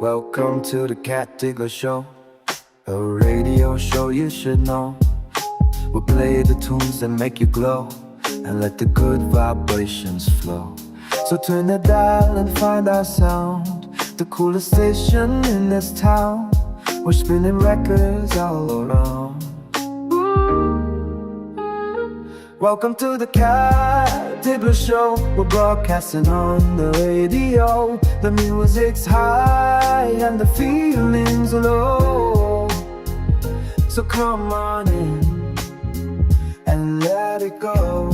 Welcome to the Cat Diggler Show, a radio show you should know. We'll play the tunes that make you glow and let the good vibrations flow. So turn the dial and find our sound, the coolest station in this town. We're spinning records all around. Welcome to the Cat Diggler Show. We're broadcasting on the radio. The music's high and the feeling's low. So come on in and let it go.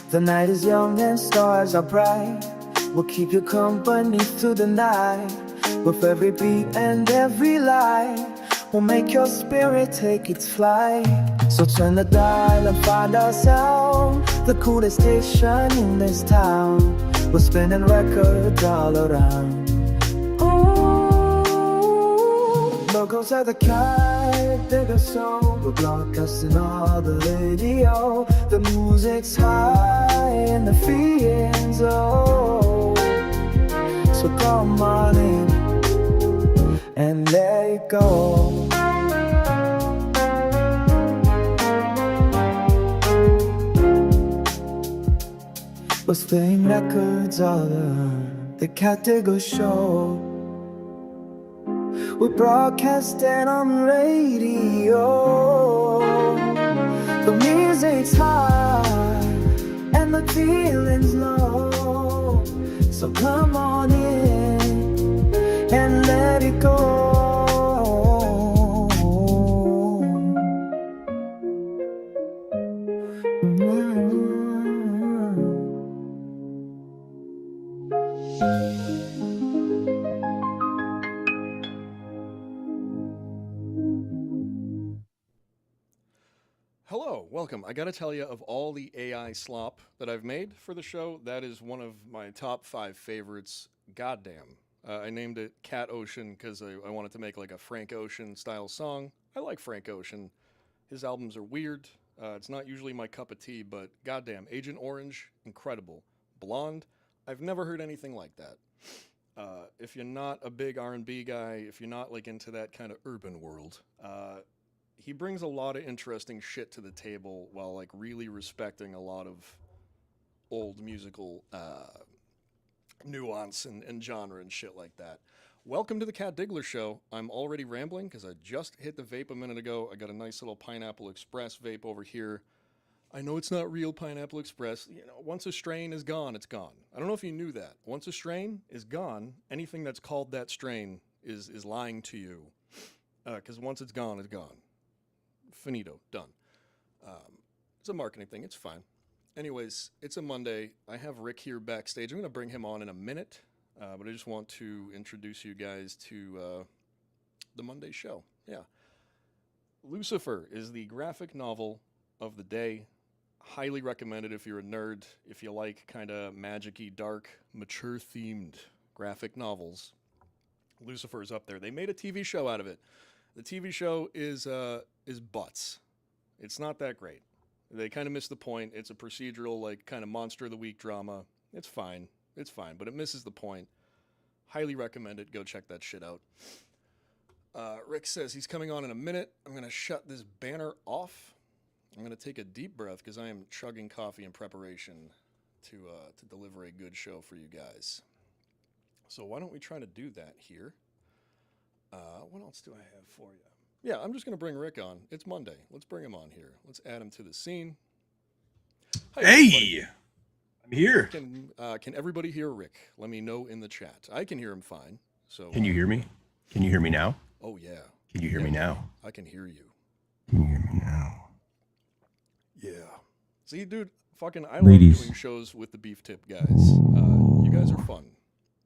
The night is young and stars are bright. We'll keep you company through the night. With every beat and every light, we'll make your spirit take its flight. So turn the dial and find our sound, the coolest station in this town. We're spinning records all around. Ooh, logos of the Cat Digger Show. We're broadcasting all the radio. The music's high and the feeling's low. So come on in and let it go. We're playing records all around the Cat Digger Show. We're broadcasting on radio. The music's high and the feeling's low. So come on in and let it go. Hello, welcome. I gotta tell you, of all the AI slop that I've made for the show, that is one of my top 5 favorites. Goddamn. I named it Cat Ocean because I wanted to make like a Frank Ocean style song. I like Frank Ocean. His albums are weird. It's not usually my cup of tea, but goddamn, Agent Orange, incredible. Blonde, I've never heard anything like that. If you're not a big R&B guy, if you're not like into that kind of urban world, he brings a lot of interesting shit to the table while like really respecting a lot of old musical nuance and genre and shit like that. Welcome to the Cat Diggler Show. I'm already rambling because I just hit the vape a minute ago. I got a nice little Pineapple Express vape over here. I know it's not real Pineapple Express. You know, once a strain is gone, it's gone. I don't know if you knew that. Once a strain is gone, anything that's called that strain is lying to you. Because once it's gone, it's gone. Finito. Done. It's a marketing thing. It's fine. Anyways, it's a Monday. I have Rick here backstage. I'm going to bring him on in a minute, but I just want to introduce you guys to the Monday show. Yeah. Lucifer is the graphic novel of the day. Highly recommended if you're a nerd, if you like kind of magic-y, dark, mature-themed graphic novels. Lucifer is up there. They made a TV show out of it. The TV show is butts. It's not that great. They kind of miss the point. It's a procedural, like, kind of monster of the week drama. It's fine. It's fine, but it misses the point. Highly recommend it. Go check that shit out. Rick says he's coming on in a minute. I'm going to shut this banner off. I'm going to take a deep breath because I am chugging coffee in preparation to deliver a good show for you guys. So why don't we try to do that here? What else do I have for you? Yeah, I'm just going to bring Rick on. It's Monday. Let's bring him on here. Let's add him to the scene. Hi, hey, everybody. I'm here. Can everybody hear Rick? Let me know in the chat. I can hear him fine. So Can you hear me? Can you hear me now? Oh yeah. Can you hear me now? I can hear you. Can you hear me now? Yeah. See, dude, fucking I Ladies. love doing shows with the Beef Tip guys. You guys are fun.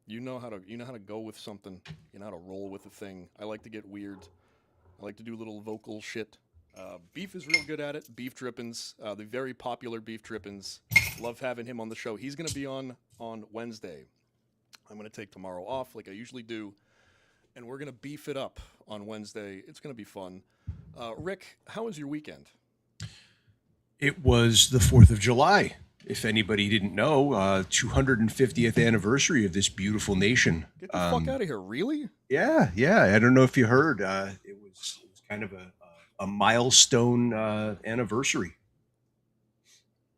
You know how to go with something. You know how to roll with a thing. I like to get weird. I like to do little vocal shit. Beef is real good at it. Beef Drippins, the very popular Beef Drippins. Love having him on the show. He's going to be on Wednesday. I'm going to take tomorrow off like I usually do. And we're going to beef it up on Wednesday. It's going to be fun. Rick, how was your weekend? It was the 4th of July. If anybody didn't know, 250th anniversary of this beautiful nation. Get the fuck out of here! Really? Yeah. I don't know if you heard. It was kind of a milestone anniversary.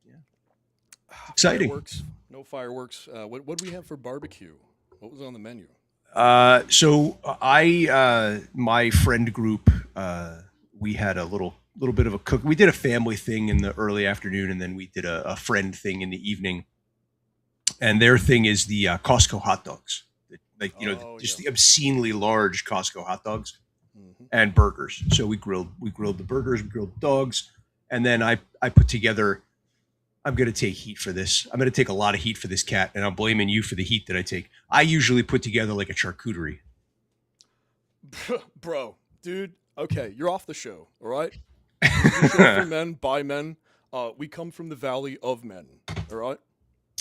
Yeah, exciting. Fireworks? No fireworks. What do we have for barbecue? What was on the menu? So my friend group, we had a little bit of a cook. We did a family thing in the early afternoon, and then we did a friend thing in the evening. And their thing is the Costco hot dogs, just the obscenely large Costco hot dogs and burgers. So we grilled the burgers, we grilled the dogs, and then I put together. I'm going to take heat for this. I'm going to take a lot of heat for this, Cat, and I'm blaming you for the heat that I take. I usually put together like a charcuterie. Bro, dude, okay, you're off the show, all right? This is a show for men, by men. We come from the valley of men, all right?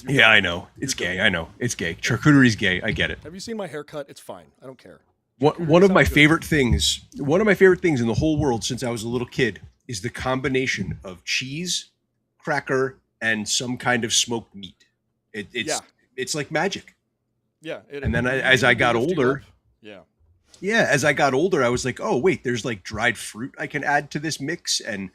Yeah, I know. It's gay. I know. It's gay. Charcuterie's gay. I get it. Have you seen my haircut? It's fine. I don't care. One of my favorite things in the whole world since I was a little kid is the combination of cheese, cracker, and some kind of smoked meat. It's like magic. Yeah. And then as I got older, as I got older, I was like, oh wait, there's like dried fruit I can add to this mix, and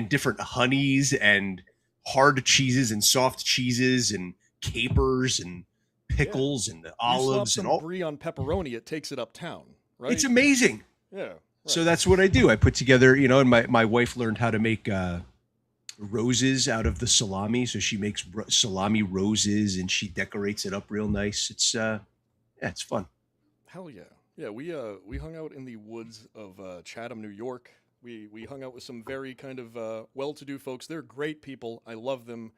different honeys and hard cheeses and soft cheeses and capers and pickles and the olives and all. Brie on pepperoni, it takes it uptown, right? It's amazing. Yeah. Right. So that's what I do. I put together, and my wife learned how to make roses out of the salami. So she makes salami roses and she decorates it up real nice. It's fun. Hell yeah. Yeah, we hung out in the woods of Chatham, New York. We hung out with some very kind of well-to-do folks. They're great people. I love them.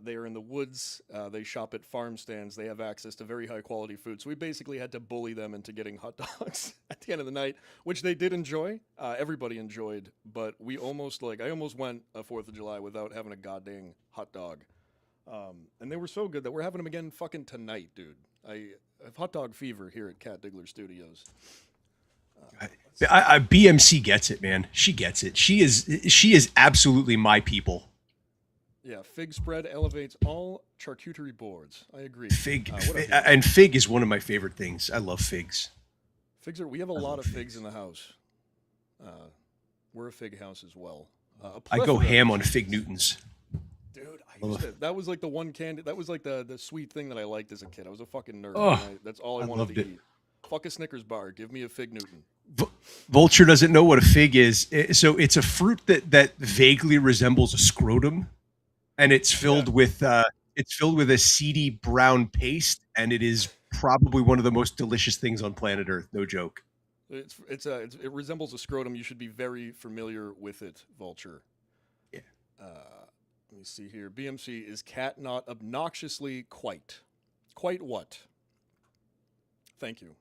They are in the woods. They shop at farm stands. They have access to very high-quality food. So we basically had to bully them into getting hot dogs at the end of the night, which they did enjoy. Everybody enjoyed, but I almost went a 4th of July without having a goddamn hot dog. And they were so good that we're having them again fucking tonight, dude. I have hot dog fever here at Cat Diggler Studios. BMC gets it, man. She gets it. She is absolutely my people. Yeah, fig spread elevates all charcuterie boards. I agree. Fig is one of my favorite things. I love figs. We have a lot of figs in the house. We're a fig house as well. I go ham on fig Newtons. Dude, that was like the one candy. That was like the sweet thing that I liked as a kid. I was a fucking nerd. That's all I wanted to eat. Fuck a Snickers bar. Give me a fig Newton. Vulture doesn't know what a fig is. So it's a fruit that vaguely resembles a scrotum, and it's filled with a seedy brown paste, and it is probably one of the most delicious things on planet Earth. No joke. It resembles a scrotum. You should be very familiar with it, Vulture. Yeah. Let me see here. BMC, is Cat not obnoxiously quite? Quite what? Thank you.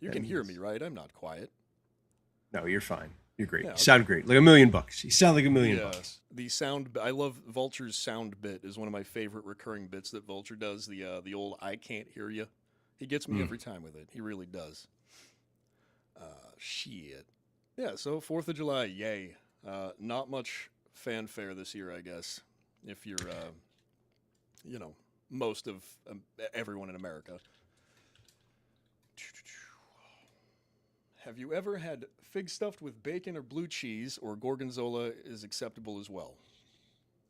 You can hear me, right? I'm not quiet. No, you're fine. You're great. You sound great. Like $1 million. You sound like $1 million. Yes. The sound. I love Vulture's sound bit. Is one of my favorite recurring bits that Vulture does. The old "I can't hear you." He gets me every time with it. He really does. Shit. Yeah. So 4th of July. Yay. Not much fanfare this year, I guess. If you're, most of everyone in America. Have you ever had fig stuffed with bacon or blue cheese, or gorgonzola is acceptable as well?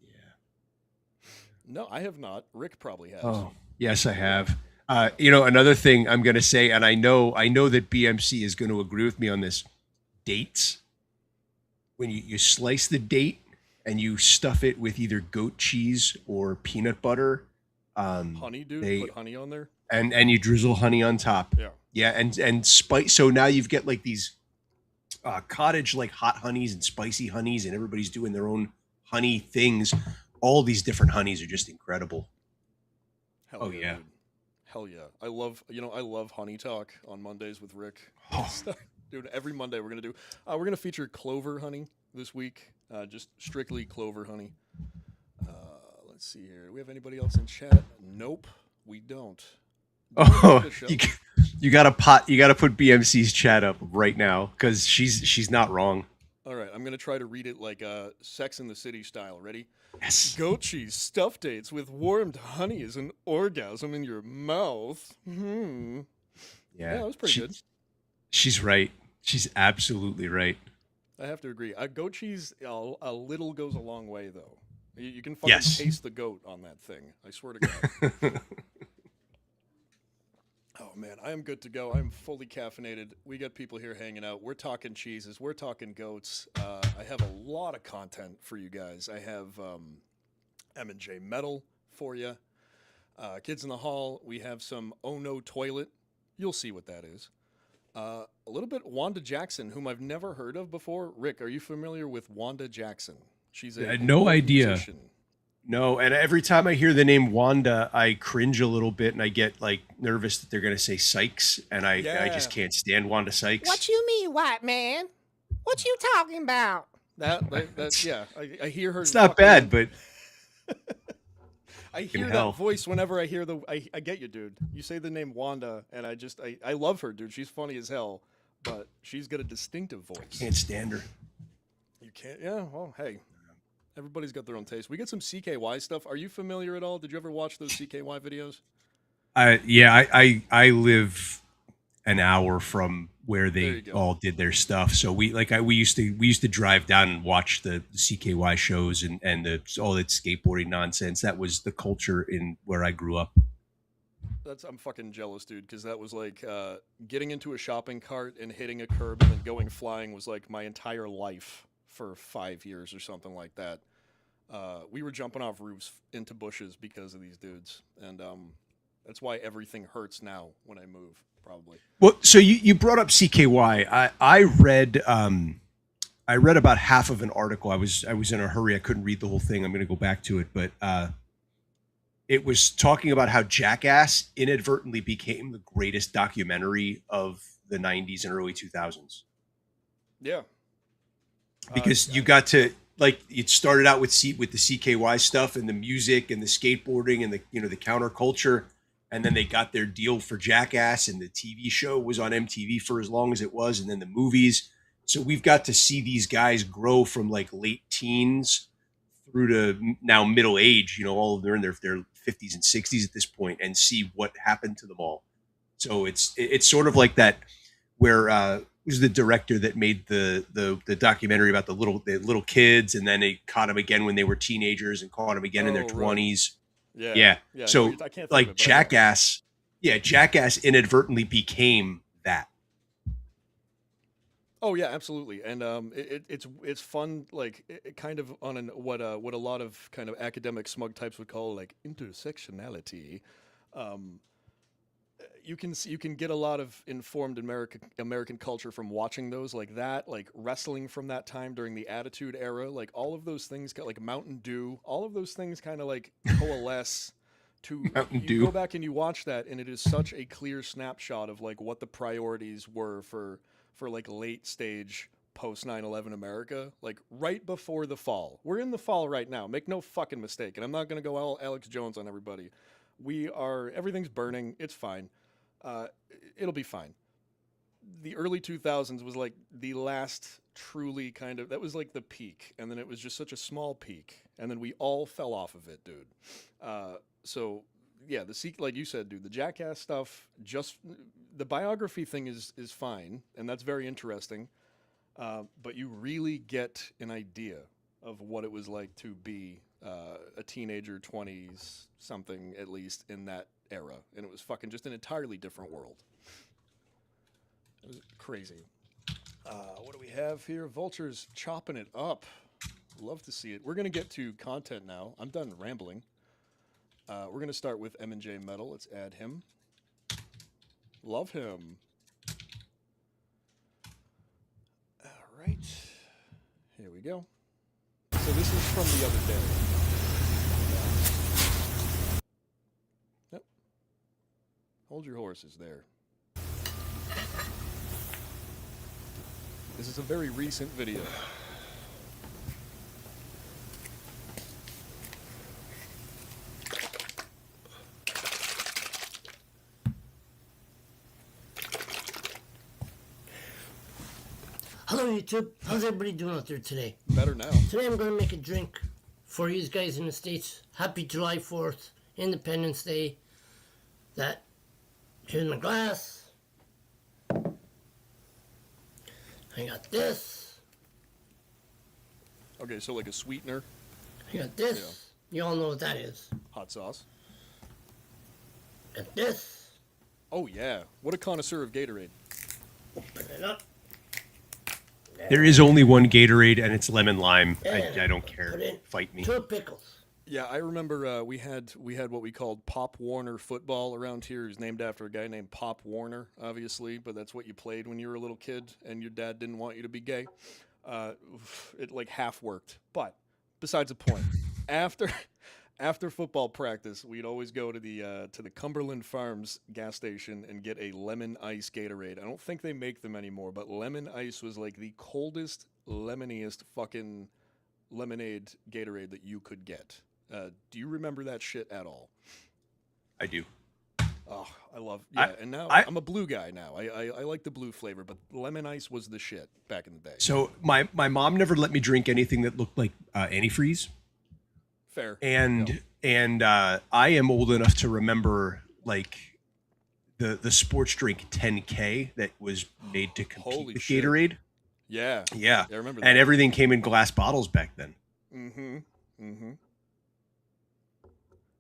Yeah. No, I have not. Rick probably has. Oh, yes, I have. Another thing I'm going to say, and I know that BMC is going to agree with me on this, dates. When you slice the date and you stuff it with either goat cheese or peanut butter. Honey, dude? Put honey on there? And you drizzle honey on top. Yeah. Yeah, and spice. So now you've got like these cottage like hot honeys and spicy honeys, and everybody's doing their own honey things. All these different honeys are just incredible. Hell yeah. Dude. Hell yeah. I love honey talk on Mondays with Rick. Oh. Dude, every Monday we're gonna feature clover honey this week. Just strictly clover honey. Let's see here. Do we have anybody else in chat? Nope, we don't. Oh, you got to put BMC's chat up right now because she's not wrong. All right, I'm gonna try to read it like Sex in the City style. Ready? Yes. Goat cheese stuffed dates with warmed honey is an orgasm in your mouth. Yeah, Yeah. that was pretty good. She's right. She's absolutely right. I have to agree. Goat cheese, a little goes a long way, though. You can fucking Yes. taste the goat on that thing. I swear to God. Oh man, I am good to go. I'm fully caffeinated. We got people here hanging out. We're talking cheeses. We're talking goats. I have a lot of content for you guys. I have M&J Metal for you. Kids in the Hall. We have some Oh No Toilet. You'll see what that is. A little bit Wanda Jackson, whom I've never heard of before. Rick, are you familiar with Wanda Jackson? She's I a had no folk idea. musician. No, and every time I hear the name Wanda, I cringe a little bit and I get like nervous that they're going to say Sykes, and I just can't stand Wanda Sykes. What you mean, white man? What you talking about? That yeah. I hear her. It's not bad, but I hear hell. that voice whenever I hear I get you, dude. You say the name Wanda, and I love her, dude. She's funny as hell, but she's got a distinctive voice. can't stand her. You can't. Yeah. Well, hey, everybody's got their own taste. We got some CKY stuff. Are you familiar at all? Did you ever watch those CKY videos? I live an hour from where There they you go. all did their stuff, so we used to drive down and watch the CKY shows and all that skateboarding nonsense. That was the culture in where I grew up. I'm fucking jealous, dude, because that was like getting into a shopping cart and hitting a curb and then going flying was like my entire life for 5 years or something like that. We were jumping off roofs into bushes because of these dudes, and that's why everything hurts now when I move, probably. Well, so you brought up CKY. I read about half of an article. I was in a hurry. I couldn't read the whole thing. I'm going to go back to it, but it was talking about how Jackass inadvertently became the greatest documentary of the 90s and early 2000s. Yeah. Because you got to, like, it started out with the CKY stuff and the music and the skateboarding and the the counterculture, and then they got their deal for Jackass, and the TV show was on MTV for as long as it was, and then the movies. So we've got to see these guys grow from like late teens through to now middle age. All of them are in their 50s and 60s at this point, and see what happened to them all. So it's sort of like that where who's the director that made the documentary about the little kids, and then they caught them again when they were teenagers and caught them again in their 20s. Yeah. So I can't think like of it, but Jackass, Jackass inadvertently became that. Oh yeah, absolutely, and it's fun, like it kind of on what a lot of kind of academic smug types would call like intersectionality. You can get a lot of informed American culture from watching those, like that, like wrestling from that time during the Attitude Era, like all of those things, like Mountain Dew, all of those things kind of like coalesce to Mountain you Dew. go back and you watch that, and it is such a clear snapshot of like what the priorities were for like late stage post 9/11 America, like right before the fall. We're in the fall right now. Make no fucking mistake, and I'm not gonna go all Alex Jones on everybody. Everything's burning. It's fine. It'll be fine. The early 2000s was like the last truly that was like the peak, and then it was just such a small peak, and then we all fell off of it, dude. So yeah, like you said, dude, the Jackass stuff, just the biography thing is fine, and that's very interesting. But you really get an idea of what it was like to be a teenager, 20s something at least in that era, and it was fucking just an entirely different world. It was crazy. What do we have here? Vulture's chopping it up. Love to see it. We're gonna get to content now. I'm done rambling. We're gonna start with M&J Metal. Let's add him. Love him. All right. Here we go. So this is from the other day. Yep. Hold your horses there. This is a very recent video. Hello, YouTube. How's everybody doing out there today? Better now. Today I'm going to make a drink for you guys in the States. Happy July 4th, Independence Day. Here's my glass. I got this. Okay, so like a sweetener, I got this. You all know what that is. hot sauce. Got this. Oh yeah, what a connoisseur of Gatorade. Open it up. There is only one Gatorade, and it's lemon lime. And I don't put care. in Fight me. 2 pickles. Yeah, I remember we had what we called Pop Warner football around here. It was named after a guy named Pop Warner, obviously, but that's what you played when you were a little kid, and your dad didn't want you to be gay. It like half worked, but besides the point. After football practice, we'd always go to the Cumberland Farms gas station and get a lemon ice Gatorade. I don't think they make them anymore, but lemon ice was like the coldest, lemoniest fucking lemonade Gatorade that you could get. Do you remember that shit at all? I do. Oh, I love and now I'm a blue guy now. I like the blue flavor, but lemon ice was the shit back in the day. So my mom never let me drink anything that looked like antifreeze. Fair. And I am old enough to remember like the sports drink 10K that was made to compete Holy with shit. Gatorade. Yeah. Yeah. I remember that. And everything came in glass bottles back then. Mm-hmm.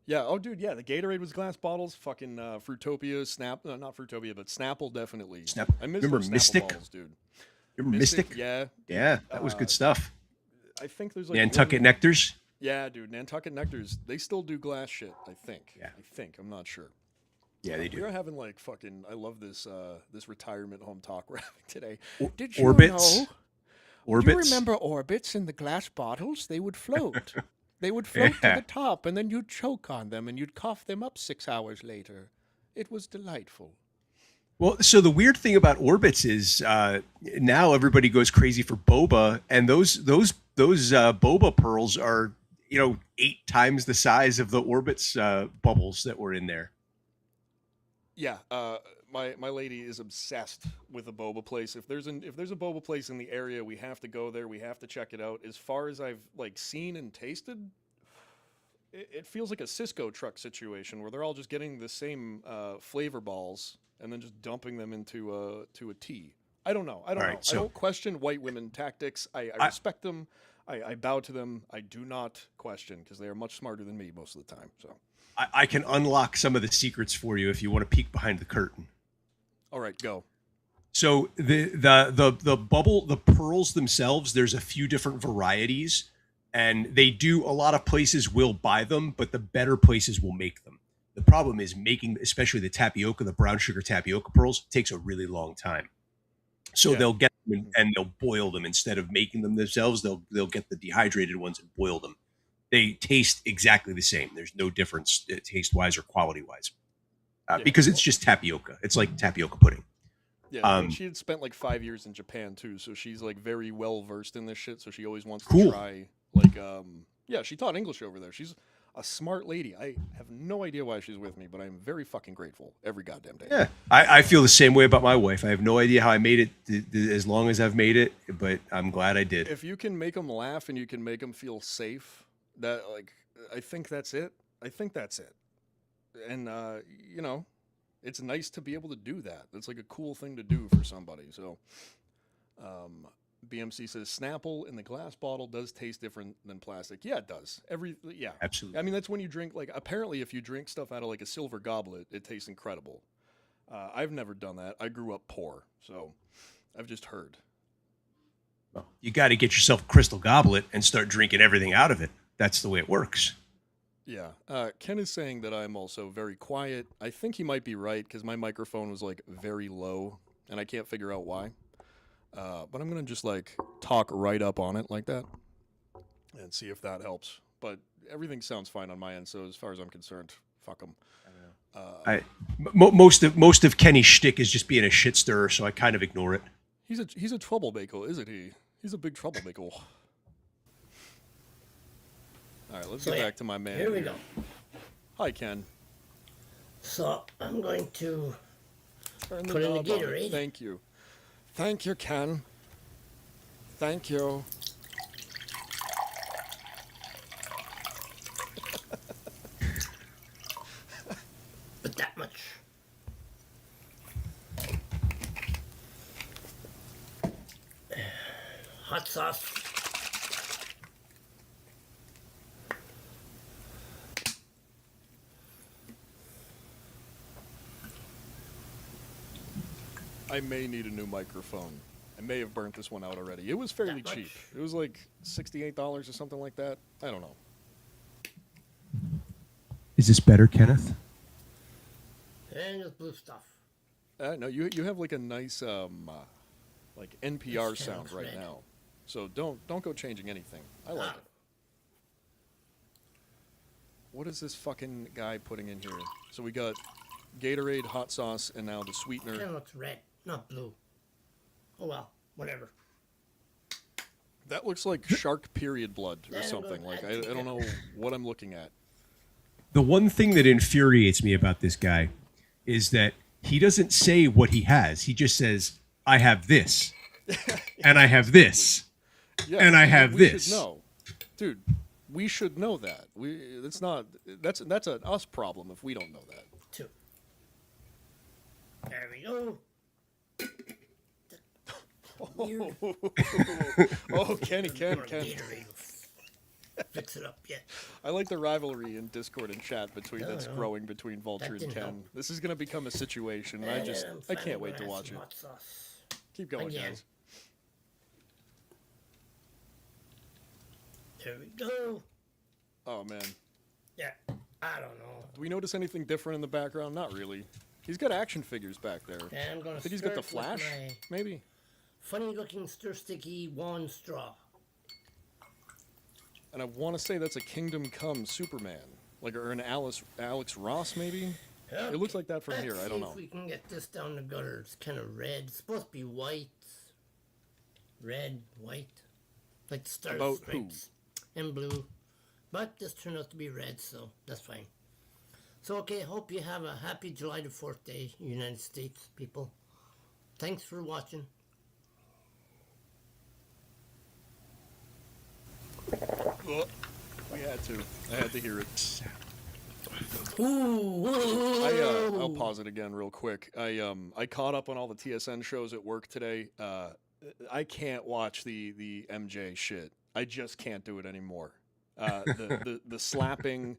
Yeah. Oh, dude. Yeah. The Gatorade was glass bottles. Fucking Fruitopia, not Fruitopia, but Snapple definitely. I miss remember those Snapple Mystic. Balls, dude. Remember Mystic? Yeah. Yeah, that was good stuff. I think there's like Nantucket Nectars. Yeah, dude. Nantucket Nectars. They still do glass shit. I think. Yeah. I think. I'm not sure. Yeah, they do. We're having like fucking. I love this this retirement home talk we're having today. Did you Orbits. know? Orbits. Do you remember Orbits in the glass bottles? They would float. They would float to Yeah. the top, and then you'd choke on them, and you'd cough them up 6 hours later. It was delightful. Well, so the weird thing about Orbits is now everybody goes crazy for boba, and those boba pearls are 8 times the size of the Orbits bubbles that were in there. Yeah, my lady is obsessed with a boba place. If there's a boba place in the area, we have to go there. We have to check it out. As far as I've like seen and tasted, it feels like a Cisco truck situation where they're all just getting the same flavor balls and then just dumping them into a tea. I don't know. I don't know. Right, I don't question white women tactics. I respect them. I bow to them. I do not question because they are much smarter than me most of the time. So. I can unlock some of the secrets for you if you want to peek behind the curtain. All right, go. So the pearls themselves, there's a few different varieties, and a lot of places will buy them, but the better places will make them. The problem is making, especially the brown sugar tapioca pearls, takes a really long time. So they'll get them and they'll boil them instead of making them themselves. They'll get the dehydrated ones and boil them. They taste exactly the same. There's no difference taste-wise or quality-wise because it's just tapioca. It's like tapioca pudding. Yeah, she had spent like 5 years in Japan too, so she's like very well versed in this shit. So she always wants to try like she taught English over there. She's a smart lady. I have no idea why she's with me, but I'm very fucking grateful every goddamn day. Yeah, I feel the same way about my wife. I have no idea how I made it as long as I've made it, but I'm glad I did. If you can make them laugh and you can make them feel safe, I think that's it. And it's nice to be able to do that. That's like a cool thing to do for somebody. So, BMC says Snapple in the glass bottle does taste different than plastic. Yeah, it does. Absolutely. I mean, that's when you drink apparently if you drink stuff out of like a silver goblet, it tastes incredible. I've never done that. I grew up poor, so I've just heard. Well, you got to get yourself a crystal goblet and start drinking everything out of it. That's the way it works. Yeah. Ken is saying that I'm also very quiet. I think he might be right because my microphone was like very low and I can't figure out why. But I'm going to just like talk right up on it like that and see if that helps. But everything sounds fine on my end. So as far as I'm concerned, fuck them. Most of Kenny's shtick is just being a shit stirrer, so I kind of ignore it. He's a troublemaker, isn't he? He's a big troublemaker. All right, let's get back to my man. Here we go. Hi, Ken. So I'm going to Turn put in the knob on it. Gatorade. Thank you. Thank you, Ken. Thank you. But that much. Hot sauce. I may need a new microphone. I may have burnt this one out already. It was fairly That cheap. much? It was like $68 or something like that. I don't know. Is this better, Kenneth? And the blue stuff. No, you have like a nice like NPR This sound sounds right red. now. So don't go changing anything. I like Ah. it. What is this fucking guy putting in here? So we got Gatorade, hot sauce, and now the sweetener. Kind of looks red, not blue. Oh well, whatever. That looks like shark period blood or Yeah, something. but Like I I don't know what I'm looking at. The one thing that infuriates me about this guy is that he doesn't say what he has. He just says, I have this, and I have this, Yeah, and I have we this. should know, dude. We should know that. That's not. That's an us problem if we don't know that. Two. There we go. Weird. Oh, Ken. Gatorade. Fix it up, yeah. I like the rivalry in Discord and chat that's no. growing between Vulture and didn't Ken. help. This is gonna become a situation, and And I'm I finally can't wait to gonna add watch some it. hot sauce. Keep going, Again. guys. There we go. Oh man, Yeah, I don't know. do we notice anything different in the background? Not really. He's got action figures back there. And I'm gonna I think he's got the start with Flash, my maybe. funny-looking stir-sticky wand straw. And I want to say that's a Kingdom Come Superman, like or an Alex Ross, maybe. It looks like that from Let's here. I see don't know. if we can get this down the gutter. It's kind of red. It's supposed to be white. Red, white. Like the Star About Stripes. And blue. But this turned out to be red, so that's fine. So, okay, hope you have a happy July the 4th day, United States people. Thanks for watching. Oh, we had to. I had to hear it. Ooh, I'll pause it again real quick. I caught up on all the TSN shows at work today. I can't watch the MJ shit. I just can't do it anymore. The slapping,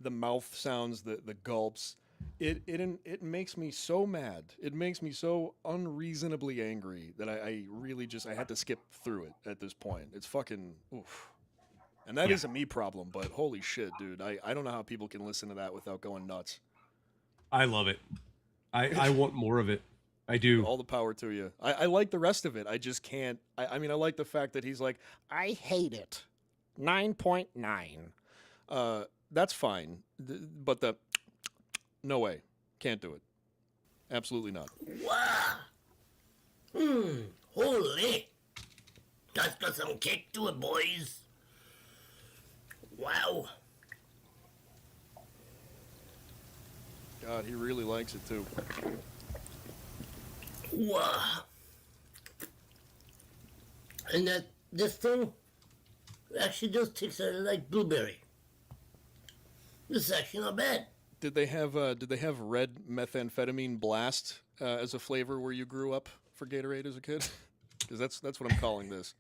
the mouth sounds, the gulps. It makes me so mad. It makes me so unreasonably angry that I really just I had to skip through it at this point. It's fucking oof. And that is a me problem, but holy shit, dude. I don't know how people can listen to that without going nuts. I love it. I want more of it. I do. All the power to you. I like the rest of it. I just can't. I mean, I like the fact that he's like, I hate it. 9.9. that's fine. But no way. Can't do it. Absolutely not. wow. Holy. That's got some kick to it, boys. Wow. God, he really likes it too. Wow. And this thing actually does taste like blueberry. This is actually not bad. Did they have red methamphetamine blast as a flavor where you grew up for Gatorade as a kid? Because that's what I'm calling this.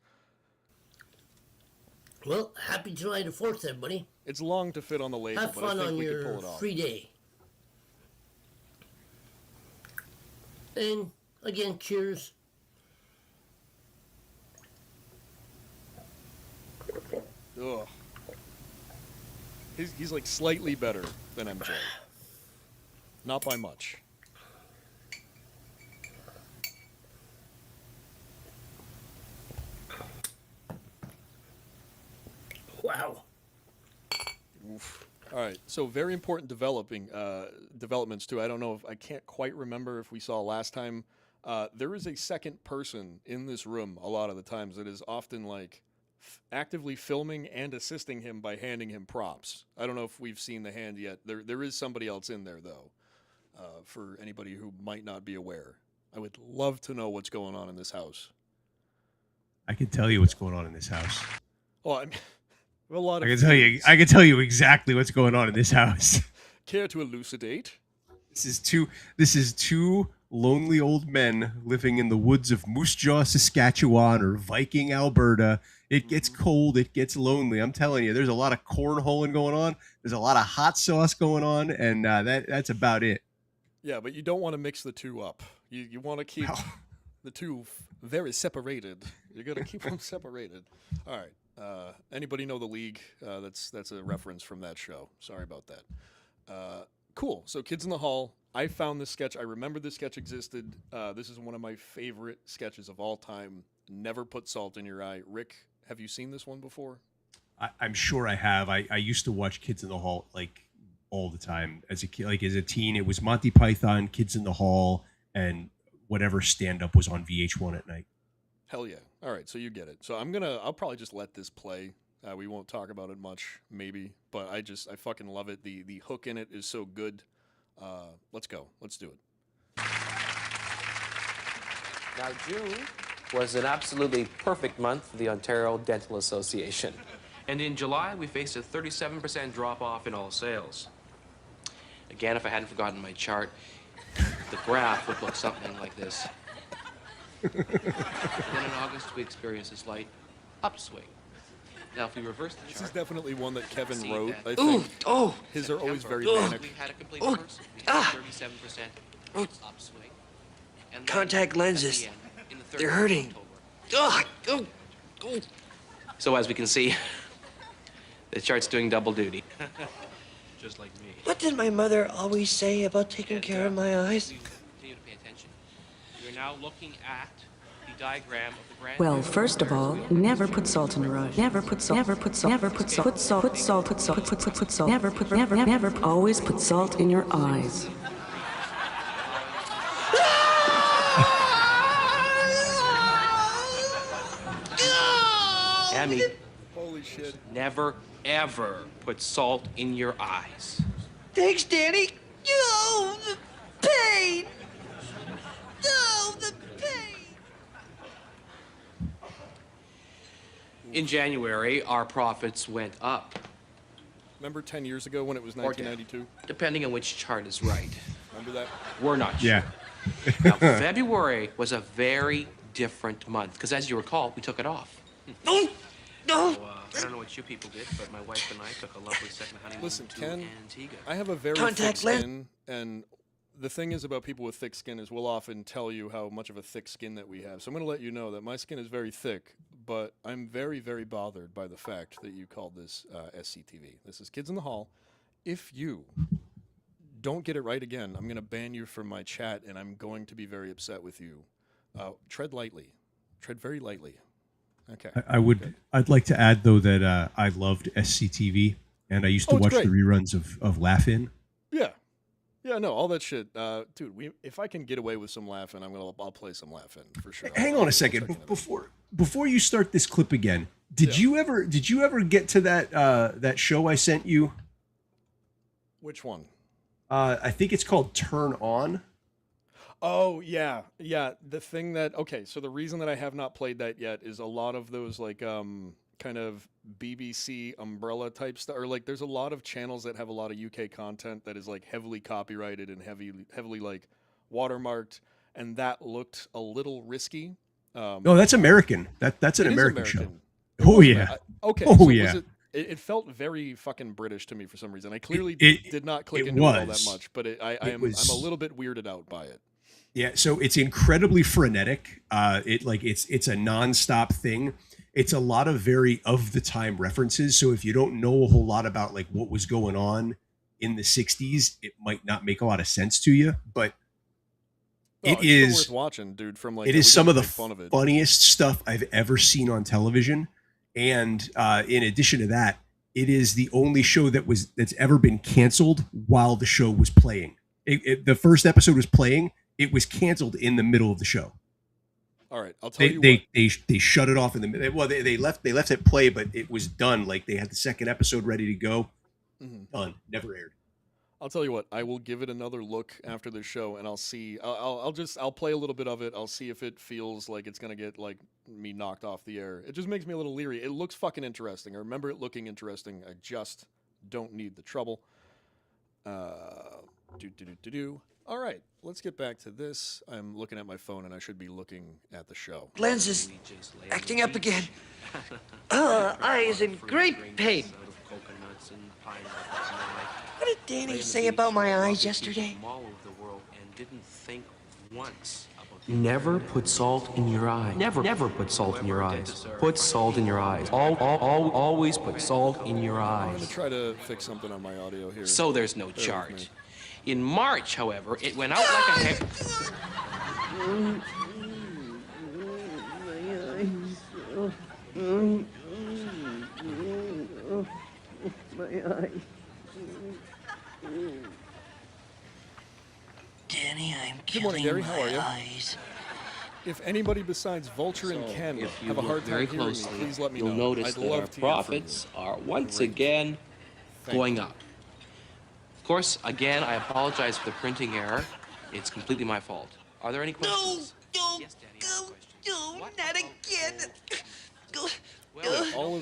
Well, happy July the 4th, everybody. It's long to fit on the label, Have but I fun think on we could your pull it off. free day. And again, cheers. Ugh. He's like slightly better than MJ. Not by much. Wow. Oof. All right, so very important developments too. I don't know if I can't quite remember if we saw last time. There is a second person in this room a lot of the times that is often like actively filming and assisting him by handing him props. I don't know if we've seen the hand yet. There is somebody else in there though. For anybody who might not be aware, I would love to know what's going on in this house. I can tell you what's going on in this house. Well, I mean, a lot I of can tell you. theories. I can tell you exactly what's going on in this house. Care to elucidate? This is two lonely old men living in the woods of Moose Jaw, Saskatchewan, or Viking, Alberta. It gets cold. It gets lonely. I'm telling you, there's a lot of cornholing going on. There's a lot of hot sauce going on, and that's about it. Yeah, but you don't want to mix the two up. You want to keep the two very separated. You're gonna keep them separated. All right. Anybody know the League? That's a reference from that show. Sorry about that. Cool. So Kids in the Hall. I found this sketch. I remember this sketch existed. This is one of my favorite sketches of all time. Never put salt in your eye. Rick, have you seen this one before? I'm sure I have. I used to watch Kids in the Hall like all the time as a kid. Like as a teen, it was Monty Python, Kids in the Hall, and whatever stand up was on VH1 at night. Hell yeah. All right, so you get it. So I'll probably just let this play. We won't talk about it much, maybe, but I fucking love it. The hook in it is so good. Let's go. Let's do it. Now, June was an absolutely perfect month for the Ontario Dental Association. And in July, we faced a 37% drop-off in all sales. Again, if I hadn't forgotten my chart, the graph would look something like this. And then in August, we experienced a slight upswing. Now, if we reverse the chart... This is definitely one that Kevin wrote. I think his are always very September, manic. We had a complete reversal. We had a 37% upswing. And contact lenses. They're hurting. So as we can see, the chart's doing double duty. Just like me. What did my mother always say about taking care of my eyes? Continue to pay attention. You're now looking at the diagram of the brand. Well, first of all, never put salt in your eye. Never put salt. Never put salt. Never put salt. Put salt. Put salt. Put salt. Put salt. Never. Always put salt in your eyes. Tammy, Holy shit. never, ever put salt in your eyes. Thanks, Danny. Oh, the pain. Oh, the pain. In January, our profits went up, Remember 10 years ago when it was Or down. 1992? depending on which chart is right. Remember that? We're not sure. Yeah. Now, February was a very different month, because as you recall, we took it off. No. So, I don't know what you people did, but my wife and I took a lovely second honeymoon Listen, to Ken, Antigua. I have a very Contact thick lens. skin, and the thing is about people with thick skin is we'll often tell you how much of a thick skin that we have. So I'm going to let you know that my skin is very thick, but I'm very, very bothered by the fact that you called this SCTV. This is Kids in the Hall. If you don't get it right again, I'm going to ban you from my chat, and I'm going to be very upset with you. Tread lightly. Tread very lightly. Okay. I'd like to add though that I loved SCTV, and I used to it's watch great. the reruns of Laugh-In. Yeah. Yeah, no, all that shit. Dude, if I can get away with some laughing, I'll play some laughing for sure. Hang on a second. check into Before you start this clip again, did you ever get to that show I sent you? Which one? I think it's called Turn On. Oh, yeah. Yeah, the thing that so the reason that I have not played that yet is a lot of those like kind of BBC umbrella type stuff, or like there's a lot of channels that have a lot of UK content that is like heavily copyrighted and heavily like watermarked, and that looked a little risky. No, that's American. That's an It is American show. It Oh was yeah. Okay. Oh, so was yeah. it felt very fucking British to me for some reason. I clearly It- did not click it into it all that was. much, but I'm a little bit weirded out by it. Yeah, so it's incredibly frenetic. It's a nonstop thing. It's a lot of very of the time references. So if you don't know a whole lot about like what was going on in the 60s, it might not make a lot of sense to you. But Oh, it it's still is worth watching, dude. From like it we is can some of the make fun of it. funniest stuff I've ever seen on television. And in addition to that, it is the only show that's ever been canceled while the show was playing. The first episode was playing. It was canceled in the middle of the show. All right, I'll tell you They what. they shut it off in the middle. Well, they left it play, but it was done. Like they had the second episode ready to go. Mhm. Done. Never aired. I'll tell you what. I will give it another look after the show, and I'll see. I'll play a little bit of it. I'll see if it feels like it's gonna get like me knocked off the air. It just makes me a little leery. It looks fucking interesting. I remember it looking interesting. I just don't need the trouble. All right, let's get back to this. I'm looking at my phone, and I should be looking at the show. Lens is acting up again. Eyes in great pain. What did Danny say about my eyes yesterday? Never put salt in your eye. Never put salt in your eyes. Put salt in your eyes. Always put salt in your I'm eyes. gonna try to fix something on my audio here. So there's no Bear with chart. me. In March, however, it went out like a hair. Danny, I'm Good morning, killing Gary. How are my you? eyes. If anybody besides Vulture and Ken If you have a look hard time very hearing me, closely, please let me you'll know. notice I'd that our love to hear from profits you. are once Great. again Thank going you. up. Of course, again, I apologize for the printing error. It's completely my fault. Are there any questions? No, Yes, Danny, I have a no, question. no, What not about again. Go. All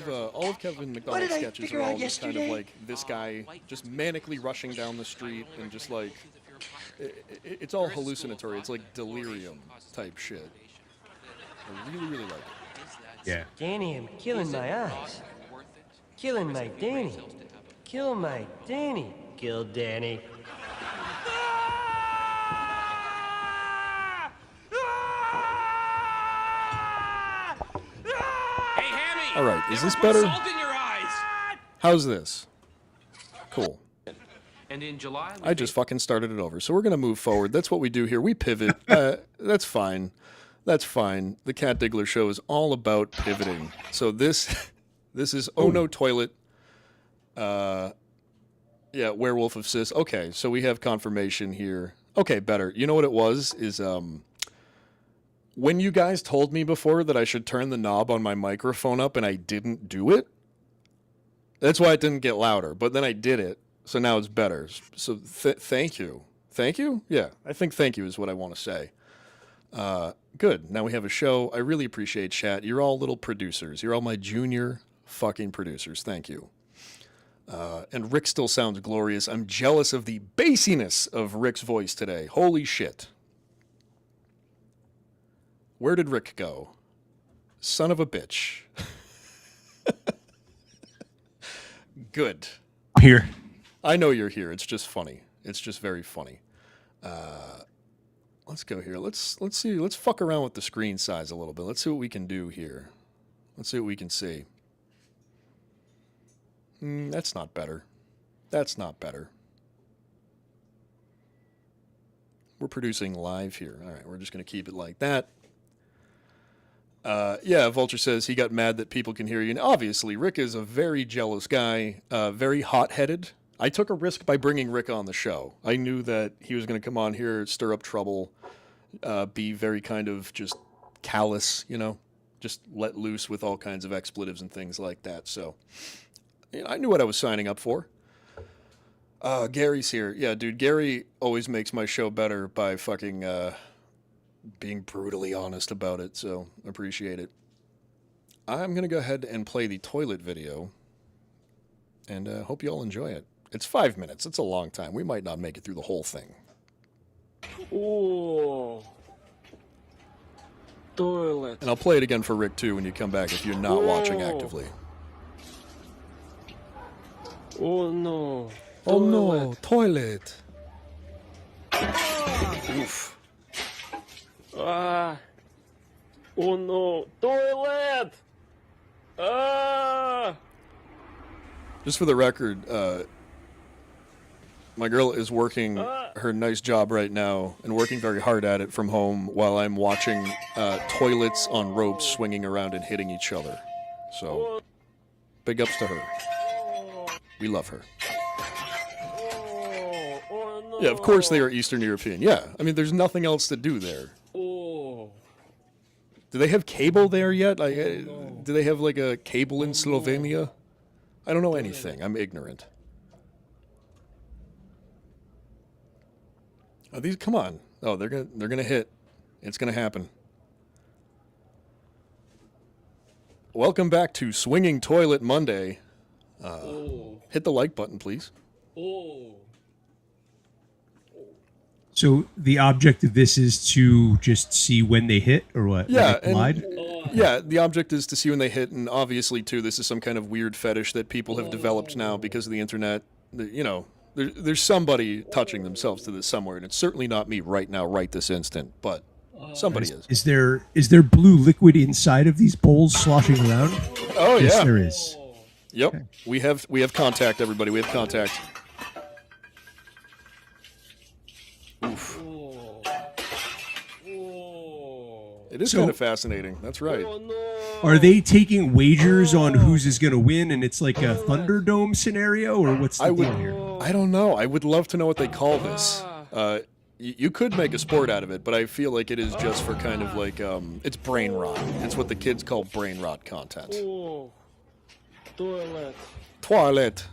of Kevin What McDonald's did I sketches figure are out all just kind of yesterday? like this guy just manically rushing down the street and just like it's all hallucinatory. It's like delirium type shit. I really, really like it. Yeah. Danny, I'm killing my eyes. Killing my Danny. Kill my Danny. Kill Danny. Hey, Hammy! All right, is Never this put better? Salt in your eyes! How's this? Cool. And in July, I just fucking started it over. So we're going to move forward. That's what we do here. We pivot. That's fine. That's fine. The Cat Diggler Show is all about pivoting. So this is Oh No Toilet. Yeah, Werewolf of Sis. Okay, so we have confirmation here. Okay, better. You know what it was? Is when you guys told me before that I should turn the knob on my microphone up and I didn't do it, that's why it didn't get louder. But then I did it, so now it's better. So thank you. Thank you? Yeah, I think thank you is what I want to say. Good. Now we have a show. I really appreciate chat. You're all little producers. You're all my junior fucking producers. Thank you. And Rick still sounds glorious. I'm jealous of the bassiness of Rick's voice today. Holy shit. Where did Rick go? Son of a bitch. Good. Here. I know you're here. It's just funny. It's just very funny. Let's go here. Let's see. Let's fuck around with the screen size a little bit. Let's see what we can do here. Let's see what we can see. That's not better. That's not better. We're producing live here. All right, we're just going to keep it like that. Yeah, Vulture says he got mad that people can hear you. And obviously, Rick is a very jealous guy, very hot-headed. I took a risk by bringing Rick on the show. I knew that he was going to come on here, stir up trouble, be very kind of just callous, you know, just let loose with all kinds of expletives and things like that. So I knew what I was signing up for. Gary's here. Yeah, dude, Gary always makes my show better by fucking being brutally honest about it, so appreciate it. I'm going to go ahead and play the toilet video, and hope you all enjoy it. It's 5 minutes. It's a long time. We might not make it through the whole thing. Oh. Toilet. And I'll play it again for Rick, too, when you come back if you're not watching actively. Oh no. Oh, no. Toilet. Oof. Ah. Oh no. Toilet. Ah. Just for the record, my girl is working her nice job right now and working very hard at it from home while I'm watching toilets on ropes swinging around and hitting each other. So, big ups to her. We love her. Oh no. Yeah, of course they are Eastern European. Yeah, I mean, there's nothing else to do there. Oh. Do they have cable there yet? Like, do they have like a cable in Slovenia? I don't know anything. I'm ignorant. Oh, these, come on. Oh, they're gonna hit. It's gonna happen. Welcome back to Swinging Toilet Monday. Hit the like button, please. So the object of this is to just see when they hit, or what? Yeah, When they collide? Yeah, the object is to see when they hit, and obviously, too, this is some kind of weird fetish that people have developed now because of the internet. You know, there's somebody touching themselves to this somewhere, and it's certainly not me right now, right this instant, but somebody is. Is there blue liquid inside of these bowls sloshing around? Oh, Yes, yeah. there is. Yep. Okay. We have contact, everybody. We have contact. Oof. It is kind of fascinating. That's right. Are they taking wagers on whose is going to win, and it's like a Thunderdome scenario, or what's the deal here? I don't know. I would love to know what they call this. You could make a sport out of it, but I feel like it is just for kind of like, it's brain rot. It's what the kids call brain rot content. Toilet.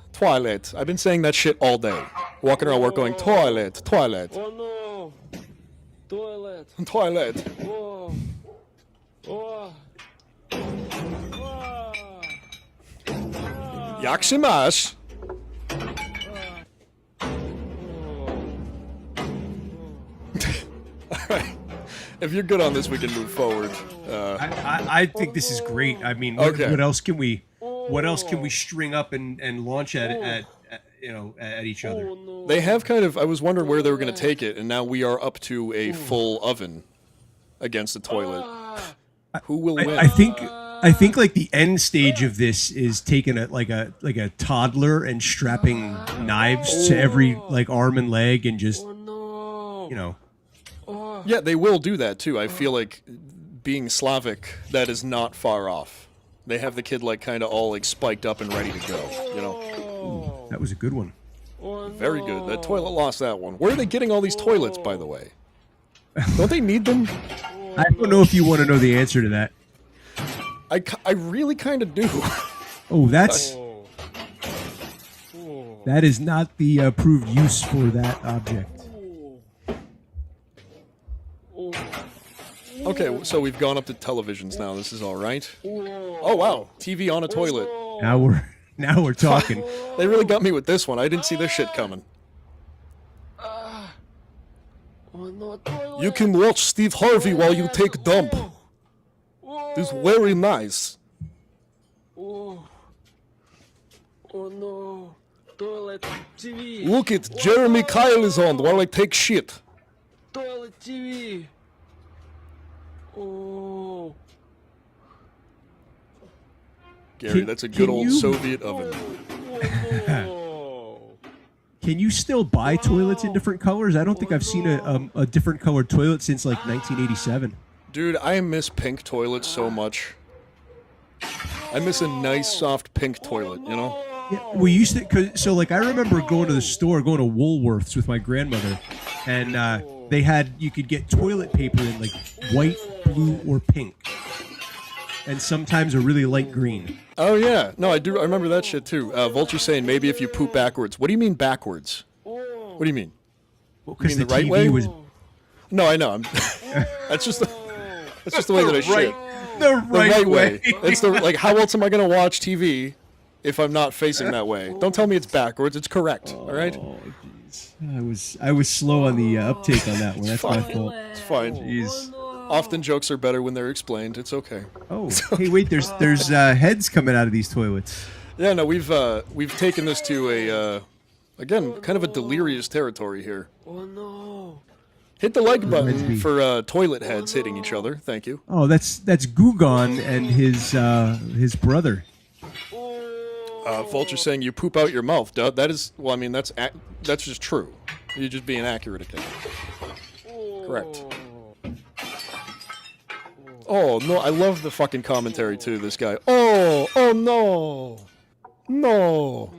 I've been saying that shit all day. Walking around work going, toilet. Oh no! Toilet! Toilet. Yakshimash. All right. If you're good on this, we can move forward. I think this is great. I mean, what else can we string up and launch at each other? They have kind of. I was wondering where they were going to take it, and now we are up to a full oven against the toilet. Who will win? I think like the end stage of this is taking a toddler and strapping knives to every like arm and leg and just Yeah, they will do that too. I feel like being Slavic, that is not far off. They have the kid like kind of all like spiked up and ready to go. You know. Ooh, that was a good one. Very good. That toilet lost that one. Where are they getting all these toilets, by the way? Don't they need them? I don't know if you want to know the answer to that. I really kind of do. Oh, that is not the approved use for that object. Okay, so we've gone up to televisions now. This is all right. Oh wow, TV on a toilet. Now we're talking. They really got me with this one. I didn't see this shit coming. You can watch Steve Harvey while you take dump. This is very nice. Oh no. Toilet TV. Look it, Jeremy Kyle is on while I take shit. Toilet TV. Oh. Gary, that's a good old Soviet oven. Can you still buy toilets in different colors? I don't think I've seen a different colored toilet since like 1987. Dude, I miss pink toilets so much. I miss a nice, soft pink toilet, you know? Yeah, we used to, so like I remember going to the store, going to Woolworths with my grandmother, and you could get toilet paper in like white, blue, or pink. And sometimes a really light green. Oh, yeah. No, I do. I remember that shit, too. Vulture saying maybe if you poop backwards. What do you mean backwards? What do you mean? Well, you mean the right TV way? was... No, I know. That's just the way that I shit. The right way. It's like, how else am I going to watch TV if I'm not facing that way? Don't tell me it's backwards. It's correct. All right? Oh, jeez. I was slow on the uptake on that one. That's my fault. It's fine. Jeez. Often jokes are better when they're explained. It's okay. Oh, hey, wait! There's heads coming out of these toilets. Yeah, no, we've taken this to a again kind of a delirious territory here. Oh no! Hit the like button for toilet heads hitting each other. Thank you. Oh, that's Gugon and his brother. Vulture saying you poop out your mouth. That is, well, I mean that's just true. You're just being accurate again. Correct. Oh, no, I love the fucking commentary, too, this guy. Oh no. No.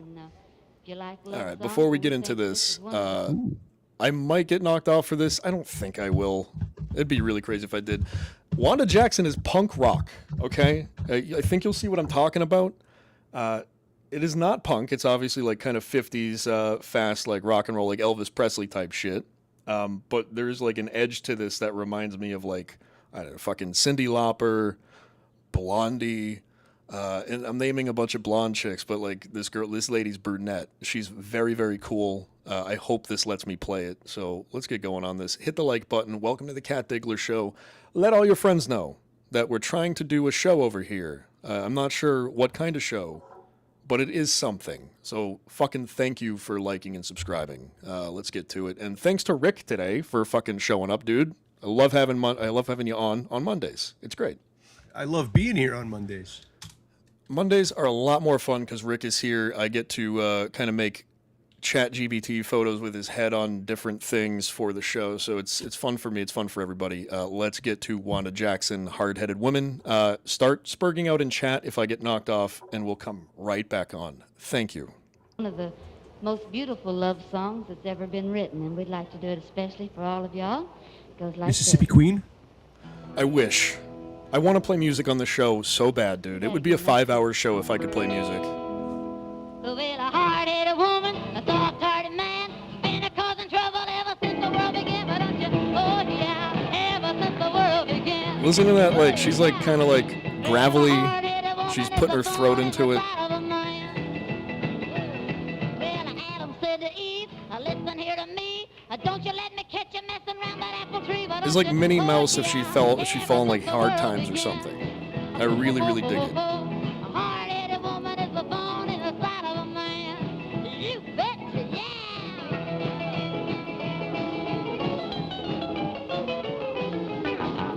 All right, before we get into this, I might get knocked off for this. I don't think I will. It'd be really crazy if I did. Wanda Jackson is punk rock, okay? I think you'll see what I'm talking about. It is not punk. It's obviously like kind of 50s fast, like rock and roll, like Elvis Presley type shit. But there's like an edge to this that reminds me of like, I don't know, fucking Cyndi Lauper, Blondie, and I'm naming a bunch of blonde chicks, but like this lady's brunette. She's very, very cool. I hope this lets me play it. So let's get going on this. Hit the like button. Welcome to the Cat Diggler Show. Let all your friends know that we're trying to do a show over here. I'm not sure what kind of show, but it is something. So fucking thank you for liking and subscribing. Let's get to it. And thanks to Rick today for fucking showing up, dude. I love having you on Mondays. It's great. I love being here on Mondays. Mondays are a lot more fun because Rick is here. I get to kind of make ChatGPT photos with his head on different things for the show. So it's fun for me. It's fun for everybody. Let's get to Wanda Jackson, Hard-Headed Woman. Start spurging out in chat if I get knocked off, and we'll come right back on. Thank you. One of the most beautiful love songs that's ever been written, and we'd like to do it especially for all of y'all. It goes like Mississippi this. Queen? I wish. I want to play music on the show so bad, dude. It would be a 5-hour show if I could play music. Well, a hard-headed woman, a soft-hearted man, been a causing trouble ever since the world began, but don't you? Oh yeah, ever since the world began. Listen to that, like, she's like kind of like gravelly. She's putting her throat into it. Well, Adam said to Eve, listen here to me, don't you let me catch you messing around that apple tree. It's like Minnie Mouse if she fell in like hard times or something. I really, really dig it.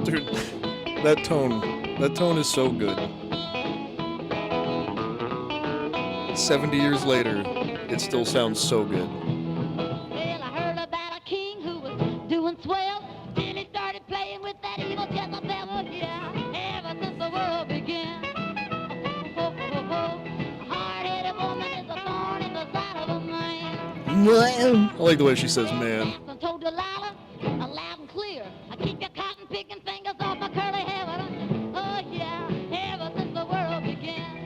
Dude, that tone is so good. 70 years later, it still sounds so good. Well, I heard about a king who was doing swell, then he started playing with that evil Jezebel, yeah, ever since the world began. A hard-headed woman is a thorn in the side of a man. I like the way she says, man. I told Delilah, loud and clear, I keep your cotton picking fingers off my curly hair. Oh yeah, ever since the world began.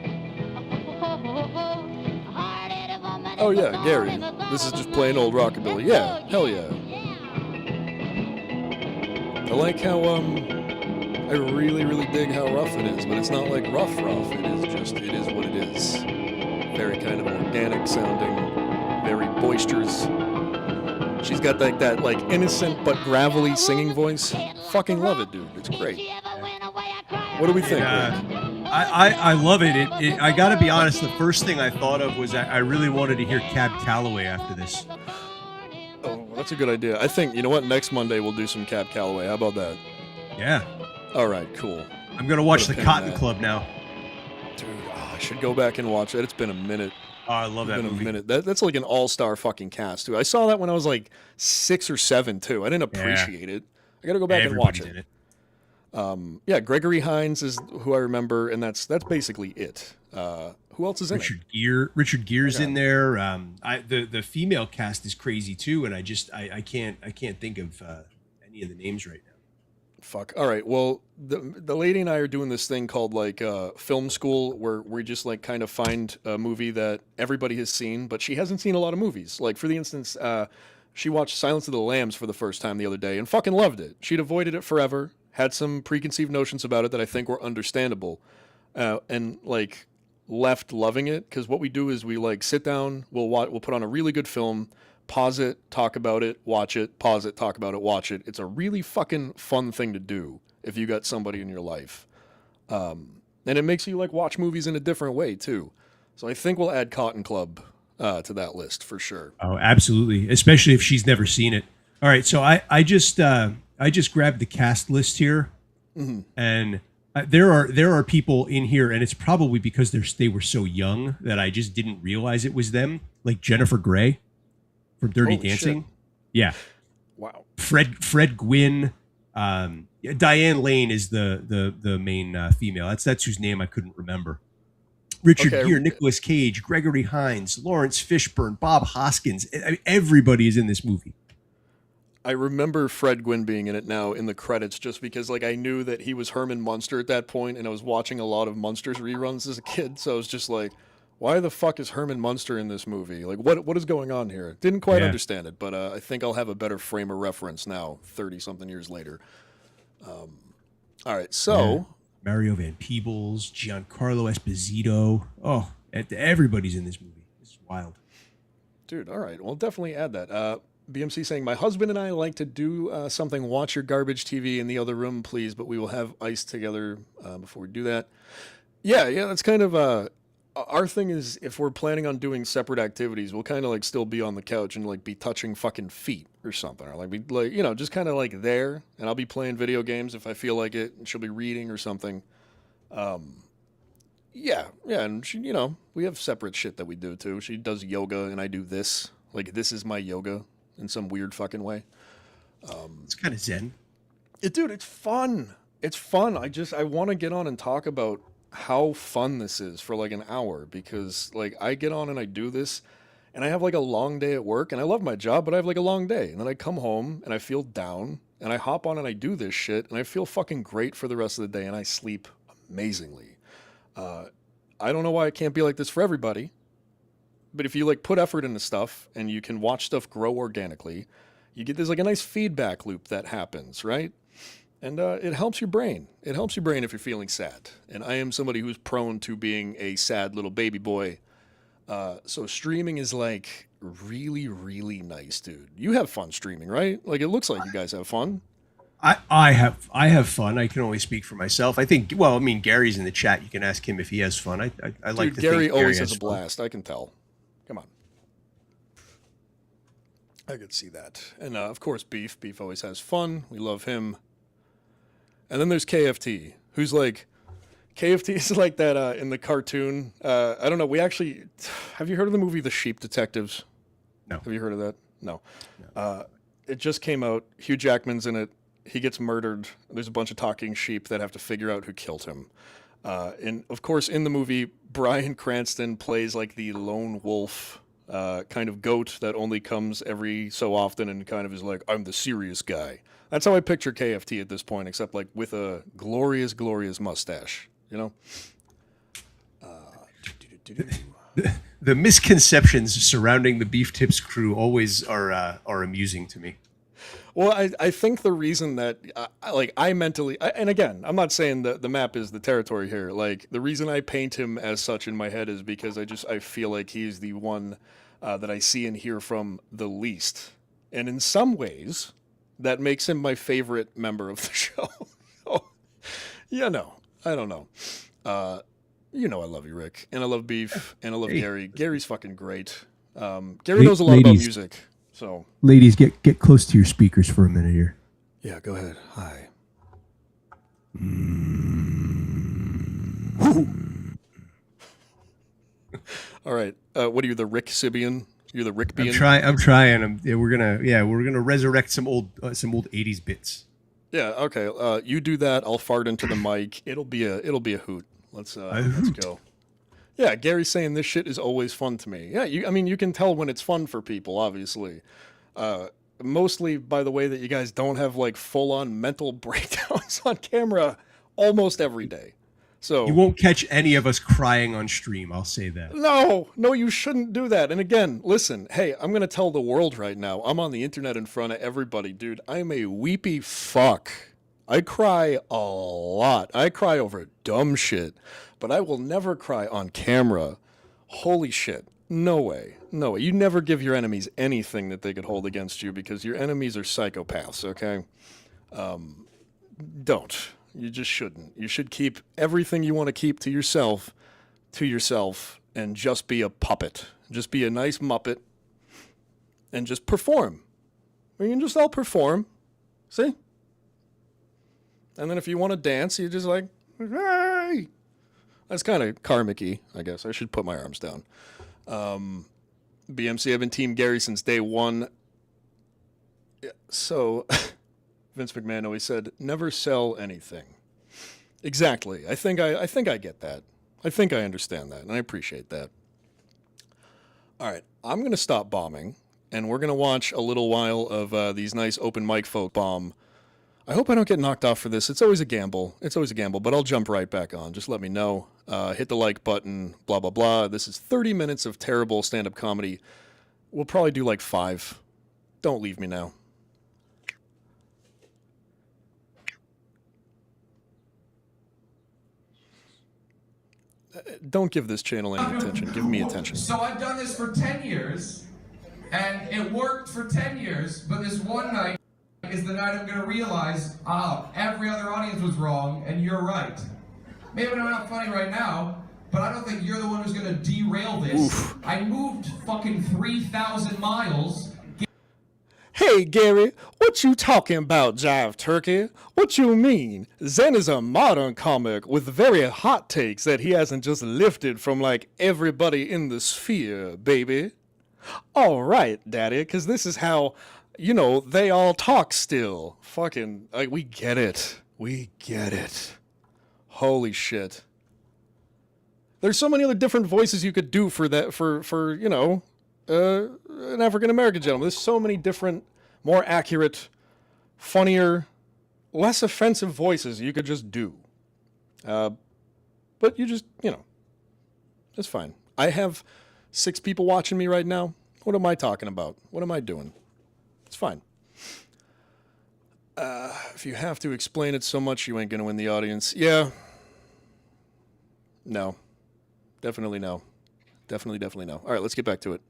Oh yeah, Gary. This is just plain old rockabilly. Yeah, hell yeah. I like how I really, really dig how rough it is, but it's not like rough. It is what it is. Very kind of organic sounding, very boisterous. She's got that like innocent but gravelly singing voice. Fucking love it, dude. It's great. What do we think, Rick? I love it. I got to be honest, the first thing I thought of was I really wanted to hear Cab Calloway after this. Oh, that's a good idea. I think, you know what, next Monday we'll do some Cab Calloway. How about that? Yeah. All right, cool. I'm going to watch the Cotton Club now. Dude, I should go back and watch it. It's been a minute. Oh, I love that movie. A minute. That's like an all-star fucking cast, too. I saw that when I was like 6 or 7, too. I didn't appreciate it. I got to go back and watch it. Yeah, Gregory Hines is who I remember, and that's basically it. Who else is in it? Richard Gere's in there. The female cast is crazy too, and I can't think of any of the names right now. Fuck. All right. Well, the lady and I are doing this thing called like film school, where we just like kind of find a movie that everybody has seen, but she hasn't seen a lot of movies. Like for the instance, she watched Silence of the Lambs for the first time the other day and fucking loved it. She'd avoided it forever. Had some preconceived notions about it that I think were understandable, and like left loving it. Because what we do is we like sit down, we'll put on a really good film, pause it, talk about it, watch it, pause it, talk about it, watch it. It's a really fucking fun thing to do if you got somebody in your life, and it makes you like watch movies in a different way too. So I think we'll add Cotton Club to that list for sure. Oh, absolutely, especially if she's never seen it. All right, so I just grabbed the cast list here, and there are people in here, and it's probably because they were so young that I just didn't realize it was them. Like Jennifer Grey from Dirty Dancing, shit. Yeah. Wow. Fred Gwynn, Diane Lane is the main female. That's whose name I couldn't remember. Richard Gere, Nicolas Cage, Gregory Hines, Lawrence Fishburne, Bob Hoskins. Everybody is in this movie. I remember Fred Gwynn being in it now in the credits just because like I knew that he was Herman Munster at that point, and I was watching a lot of Munster's reruns as a kid, so I was just like, Why the fuck is Herman Munster in this movie? Like, what is going on here? Didn't quite understand it, but I think I'll have a better frame of reference now, 30-something years later. All right, so... Mario Van Peebles, Giancarlo Esposito. Oh, everybody's in this movie. It's wild. Dude, all right. Well, definitely add that. BMC saying, my husband and I like to do something, watch your garbage TV in the other room, please, but we will have ice together before we do that. Yeah, that's kind of... our thing is, if we're planning on doing separate activities, we'll kind of like still be on the couch and like be touching fucking feet or something, or like be like, you know, just kind of like there, and I'll be playing video games if I feel like it, and she'll be reading or something. Yeah, and she, you know, we have separate shit that we do too. She does yoga, and I do this. Like, this is my yoga in some weird fucking way. It's kind of zen. Dude, it's fun. It's fun. I want to get on and talk about how fun this is for like an hour, because like I get on and I do this and I have like a long day at work, and I love my job, but I have like a long day, and then I come home and I feel down, and I hop on and I do this shit, and I feel fucking great for the rest of the day, and I sleep amazingly. I don't know why it can't be like this for everybody, but if you like put effort into stuff and you can watch stuff grow organically, you get this like a nice feedback loop that happens, right? And it helps your brain. It helps your brain if you're feeling sad. And I am somebody who's prone to being a sad little baby boy. So streaming is like really, really nice, dude. You have fun streaming, right? Like, it looks like you guys have fun. I have fun. I can only speak for myself. I think, well, I mean, Gary's in the chat. You can ask him if he has fun. I like Dude, to Gary think always Gary has a blast. I can tell. Come on. I could see that. And of course, Beef. Beef always has fun. We love him. And then there's KFT, who's like, KFT is like that in the cartoon. I don't know. We actually, have you heard of the movie The Sheep Detectives? No. Have you heard of that? No. It just came out. Hugh Jackman's in it. He gets murdered. There's a bunch of talking sheep that have to figure out who killed him. And of course, in the movie, Bryan Cranston plays like the lone wolf kind of goat that only comes every so often and kind of is like, I'm the serious guy. That's how I picture KFT at this point, except like with a glorious, glorious mustache, you know? The misconceptions surrounding the Beef Tips crew always are amusing to me. Well, I think the reason that, I mentally, and again, I'm not saying that the map is the territory here. Like, the reason I paint him as such in my head is because I feel like he's the one that I see and hear from the least. And in some ways, that makes him my favorite member of the show. Oh, yeah, no, I don't know. You know I love you, Rick, and I love Beef, and I love Gary. Gary's fucking great. Gary knows a lot about music, so. Ladies, get close to your speakers for a minute here. Yeah, go ahead. Hi. All right. What are you, the Rick Sibian? You're the Rick Bean? I'm trying. We're gonna resurrect some old 80s bits. Yeah. Okay. You do that. I'll fart into the mic. It'll be a hoot. Let's go. Yeah. Gary's saying this shit is always fun to me. Yeah. You can tell when it's fun for people, obviously. Mostly by the way that you guys don't have like full on mental breakdowns on camera almost every day. So you won't catch any of us crying on stream. I'll say that. No, you shouldn't do that. And again, listen, hey, I'm going to tell the world right now. I'm on the internet in front of everybody, dude. I'm a weepy fuck. I cry a lot. I cry over dumb shit, but I will never cry on camera. Holy shit. No way. No way. You never give your enemies anything that they could hold against you, because your enemies are psychopaths, okay? Don't. You just shouldn't. You should keep everything you want to keep to yourself, and just be a puppet. Just be a nice Muppet, and just perform. You can just all perform. See? And then if you want to dance, you just like, hey! That's kind of karmic-y, I guess. I should put my arms down. BMC, I've been Team Gary since day one. Yeah, so... Vince McMahon always said, never sell anything. Exactly. I think I get that. I think I understand that, and I appreciate that. All right, I'm going to stop bombing, and we're going to watch a little while of these nice open mic folk bomb. I hope I don't get knocked off for this. It's always a gamble. It's always a gamble, but I'll jump right back on. Just let me know. Hit the like button, blah, blah, blah. This is 30 minutes of terrible stand-up comedy. We'll probably do like 5. Don't leave me now. Don't give this channel any attention. Give me attention. So I've done this for 10 years, and it worked for 10 years, but this one night is the night I'm going to realize, every other audience was wrong, and you're right. Maybe I'm not funny right now, but I don't think you're the one who's going to derail this. Oof. I moved fucking 3,000 miles. Hey, Gary, what you talking about, Jive Turkey? What you mean? Zen is a modern comic with very hot takes that he hasn't just lifted from, like, everybody in the sphere, baby. All right, Daddy, because this is how, you know, they all talk still. Fucking, like, we get it. We get it. Holy shit. There's so many other different voices you could do for that, for you know, an African-American gentleman. There's so many different, more accurate, funnier, less offensive voices you could just do. But you just, you know, it's fine. I have 6 people watching me right now. What am I talking about? What am I doing? It's fine. If you have to explain it so much, you ain't gonna win the audience. Yeah. No. Definitely no. Definitely no. All right, let's get back to it.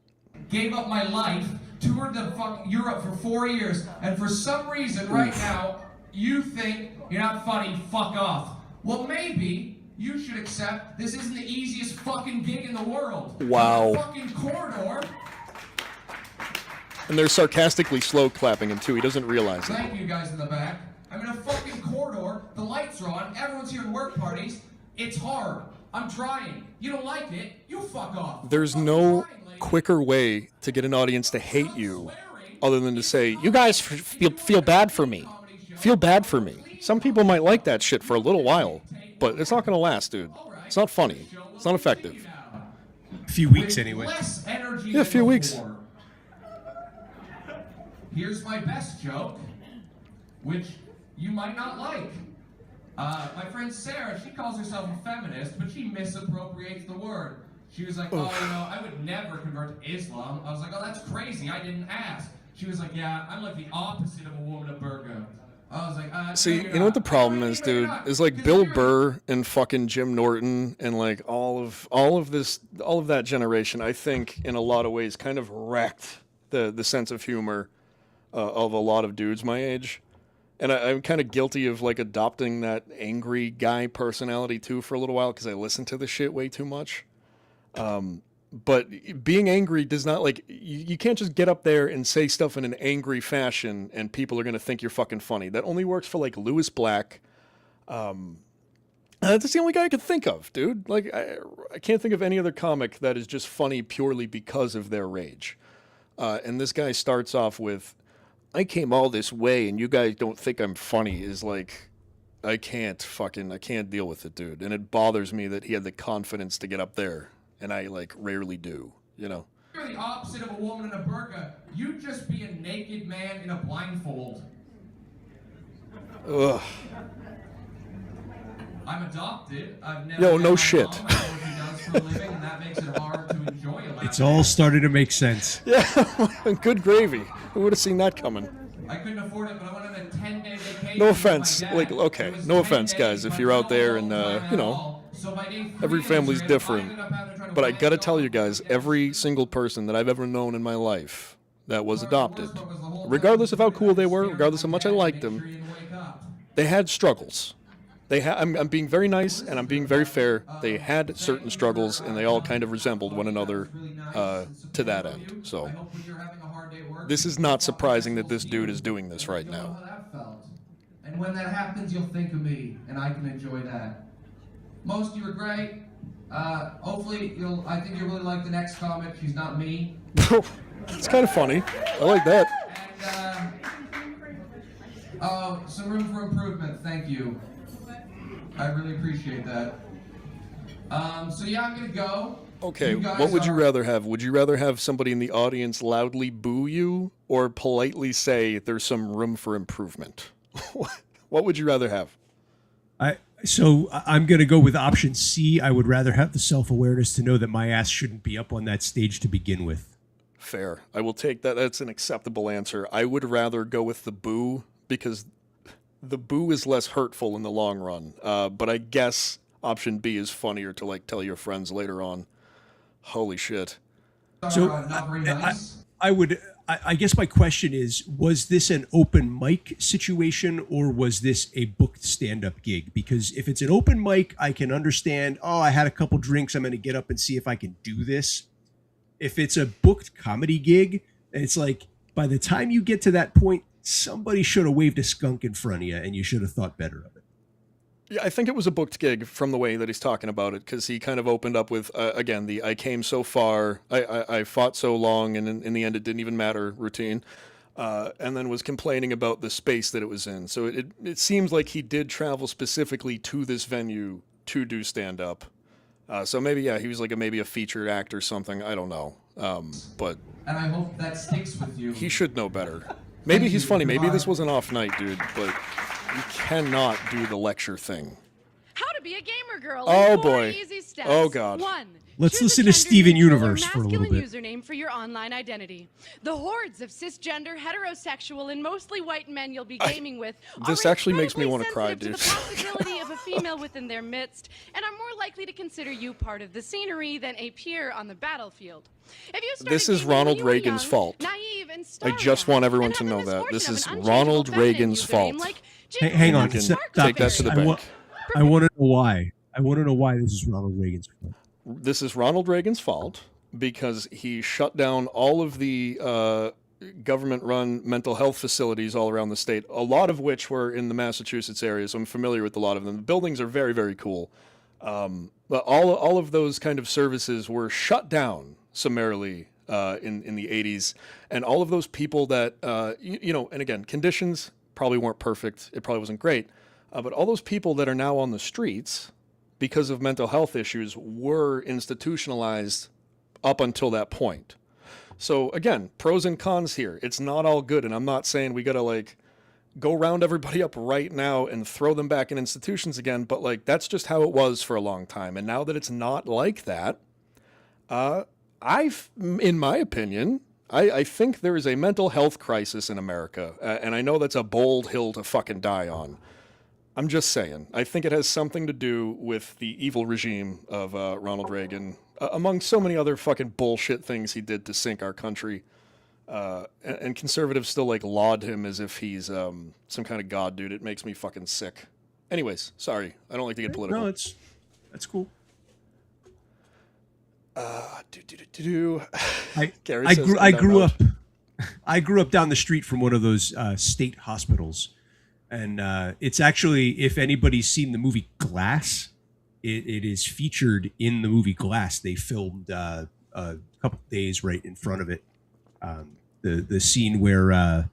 Gave up my life, toured the fucking Europe for 4 years, and for some reason right now, you think you're not funny, fuck off. Well, maybe you should accept this isn't the easiest fucking gig in the world. Wow. The fucking corridor. And they're sarcastically slow clapping him too. He doesn't realize it. Thank you guys in the back. I'm in a fucking corridor, the lights are on, everyone's here in work parties. It's hard. I'm trying. You don't like it, you fuck off. There's no quicker way to get an audience to hate you other than to say, you guys feel bad for me. Feel bad for me. Some people might like that shit for a little while, but it's not going to last, dude. It's not funny. It's not effective. A few weeks anyway. Yeah, a few weeks. Here's my best joke, which you might not like. My friend Sarah, she calls herself a feminist, but she misappropriates the word. She was like, oh, you know, I would never convert to Islam. I was like, oh, that's crazy. I didn't ask. She was like, yeah, I'm like the opposite of a woman of burqa. I was like, see, you know what the problem is, dude? Is like Bill Burr and fucking Jim Norton and like all of that generation, I think in a lot of ways kind of wrecked the sense of humor of a lot of dudes my age. And I'm kind of guilty of like adopting that angry guy personality too for a little while because I listen to the shit way too much. But being angry does not, like, you can't just get up there and say stuff in an angry fashion and people are going to think you're fucking funny. That only works for, like, Lewis Black. That's the only guy I could think of, dude. Like, I can't think of any other comic that is just funny purely because of their rage. And this guy starts off with, I came all this way and you guys don't think I'm funny, is like, I can't deal with it, dude. And it bothers me that he had the confidence to get up there. And I, like, rarely do, you know? You're the opposite of a woman in a burqa. You'd just be a naked man in a blindfold. Ugh. I'm adopted. I've never Yo, no shit. Mom. I know what she does for a living, and that makes it hard to enjoy a laugh. It's all starting to make sense. Yeah, good gravy. Who would have seen that coming? I couldn't afford it, but I went on a 10-day vacation. No offense, like, okay, no offense, guys, if you're out there and, you know, every family's different. But I gotta tell you guys, every single person that I've ever known in my life that was adopted, regardless of how cool they were, regardless of how much I liked them, they had struggles. I'm being very nice and I'm being very fair. They had certain struggles and they all kind of resembled one another to that end. So this is not surprising that this dude is doing this right now. And when that happens, you'll think of me and I can enjoy that. Most of you are great. Hopefully, I think you'll really like the next comic. She's not me. It's kind of funny. I like that. And, some room for improvement. Thank you. I really appreciate that. So yeah, I'm gonna go. Okay, what would you rather have? Would you rather have somebody in the audience loudly boo you or politely say there's some room for improvement? What would you rather have? I'm going to go with option C. I would rather have the self-awareness to know that my ass shouldn't be up on that stage to begin with. Fair. I will take that. That's an acceptable answer. I would rather go with the boo because the boo is less hurtful in the long run. But I guess option B is funnier to like tell your friends later on. Holy shit. So not very nice. I guess my question is, was this an open mic situation or was this a booked stand-up gig? Because if it's an open mic, I can understand, oh, I had a couple drinks, I'm going to get up and see if I can do this. If it's a booked comedy gig, it's like, by the time you get to that point, somebody should have waved a skunk in front of you and you should have thought better of it. Yeah, I think it was a booked gig from the way that he's talking about it, because he kind of opened up with, again, the I came so far, I fought so long, and in the end it didn't even matter routine, and then was complaining about the space that it was in. So it seems like he did travel specifically to this venue to do stand-up. So maybe, yeah, he was like maybe a featured act or something. I don't know. But And I hope that sticks with you. he should know better. Maybe he's funny. Maybe this was an off night, dude, but you cannot do the lecture thing. How to be a gamer girl. Oh, in 4 boy. Easy steps. Oh, God. 1. Let's Choose listen a to Steven gender-neutral Universe or for a little masculine bit. username for your online identity. The hordes of cisgender, heterosexual, and mostly white men you'll be gaming with This are actually makes me incredibly wanna cry, sensitive dude. to the possibility of a female within their midst, and are more likely to consider you part of the scenery than a peer on the battlefield. If you started This is gaming when Ronald you were Reagan's young, fault. naive, and I just want everyone to know that. This is Ronald Reagan's fault. Hang on. You can Stop take that this. to the I bank. want to know why. I want to know why this is Ronald Reagan's fault. This is Ronald Reagan's fault because he shut down all of the government-run mental health facilities all around the state, a lot of which were in the Massachusetts area, so I'm familiar with a lot of them. The buildings are very, very cool. But all of those kind of services were shut down summarily in the 80s. And all of those people that, and again, conditions probably weren't perfect. It probably wasn't great. But all those people that are now on the streets because of mental health issues were institutionalized up until that point. So again, pros and cons here. It's not all good. And I'm not saying we got to go round everybody up right now and throw them back in institutions again. But that's just how it was for a long time. And now that it's not like that, in my opinion, I think there is a mental health crisis in America. And I know that's a bold hill to fucking die on. I'm just saying. I think it has something to do with the evil regime of Ronald Reagan, among so many other fucking bullshit things he did to sink our country. And conservatives still laud him as if he's some kind of god, dude. It makes me fucking sick. Anyways, sorry. I don't like to get political. No, that's cool. I grew up down the street from one of those state hospitals. And it's actually, if anybody's seen the movie Glass, it is featured in the movie Glass. They filmed a couple days right in front of it. The scene where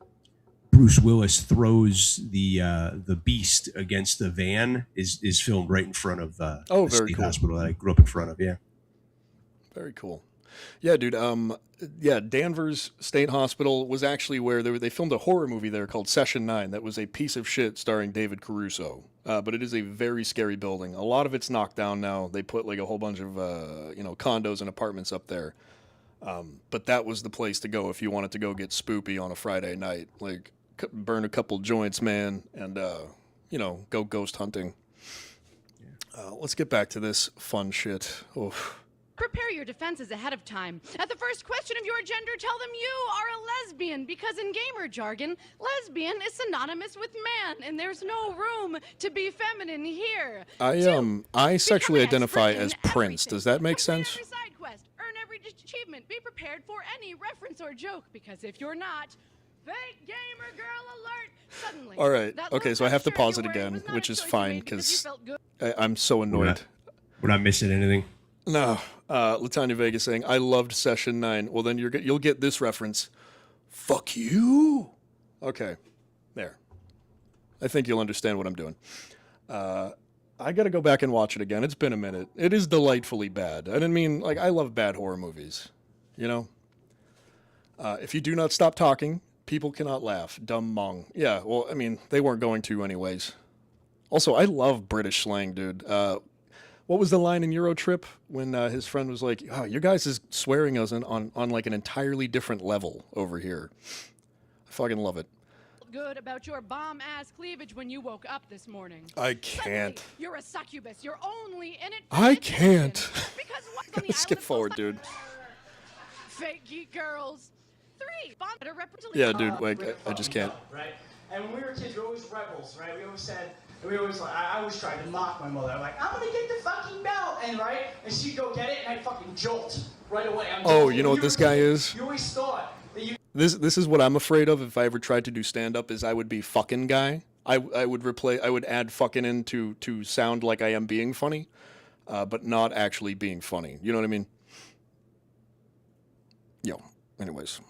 Bruce Willis throws the beast against the van is filmed right in front of the state hospital that I grew up in front of. Yeah. Very cool. Yeah, dude. Danvers State Hospital was actually where they filmed a horror movie there called Session 9 that was a piece of shit starring David Caruso. But it is a very scary building. A lot of it's knocked down now. They put a whole bunch of condos and apartments up there. But that was the place to go if you wanted to go get spoopy on a Friday night. Burn a couple joints, man, and go ghost hunting. Let's get back to this fun shit. Oof. Prepare your defenses ahead of time. At the first question of your gender, tell them you are a lesbian, because in gamer jargon, lesbian is synonymous with man, and there's no room to be feminine here. I sexually identify as Prince. Does that make sense? Every side quest, earn every achievement, be prepared for any reference or joke, because if you're not, fake gamer girl alert! Suddenly. All right. Okay, so I have to pause it again, which is fine because I'm so annoyed. We're not missing anything. No. Latanya Vega saying, I loved Session 9. Well, then you'll get this reference. Fuck you. Okay. There. I think you'll understand what I'm doing. I got to go back and watch it again. It's been a minute. It is delightfully bad. I didn't mean, I love bad horror movies. If you do not stop talking, People cannot laugh. Dumb mong. Yeah, well, I mean, they weren't going to anyways. Also, I love British slang, dude. What was the line in Eurotrip when his friend was like, "Oh, your guys is swearing us on like an entirely different level over here." I fucking love it. Good about your bomb-ass cleavage when you woke up this morning. I can't. Suddenly, you're a succubus. You're only in it. I can't. Because what's on the Skip forward, dude. Fake geek girls. 3. Yeah, dude. Like, I just can't. Right. And when we were kids, we were always rebels, right? We always said. I always tried to mock my mother. I'm like, I'm gonna get the fucking belt, and she'd go get it, and I'd fucking jolt right away. You know what this guy is? You always thought that you. This is what I'm afraid of if I ever tried to do stand up. Is I would be fucking guy. I would add fucking in to sound like I am being funny, but not actually being funny. You know what I mean? Yo. Anyways.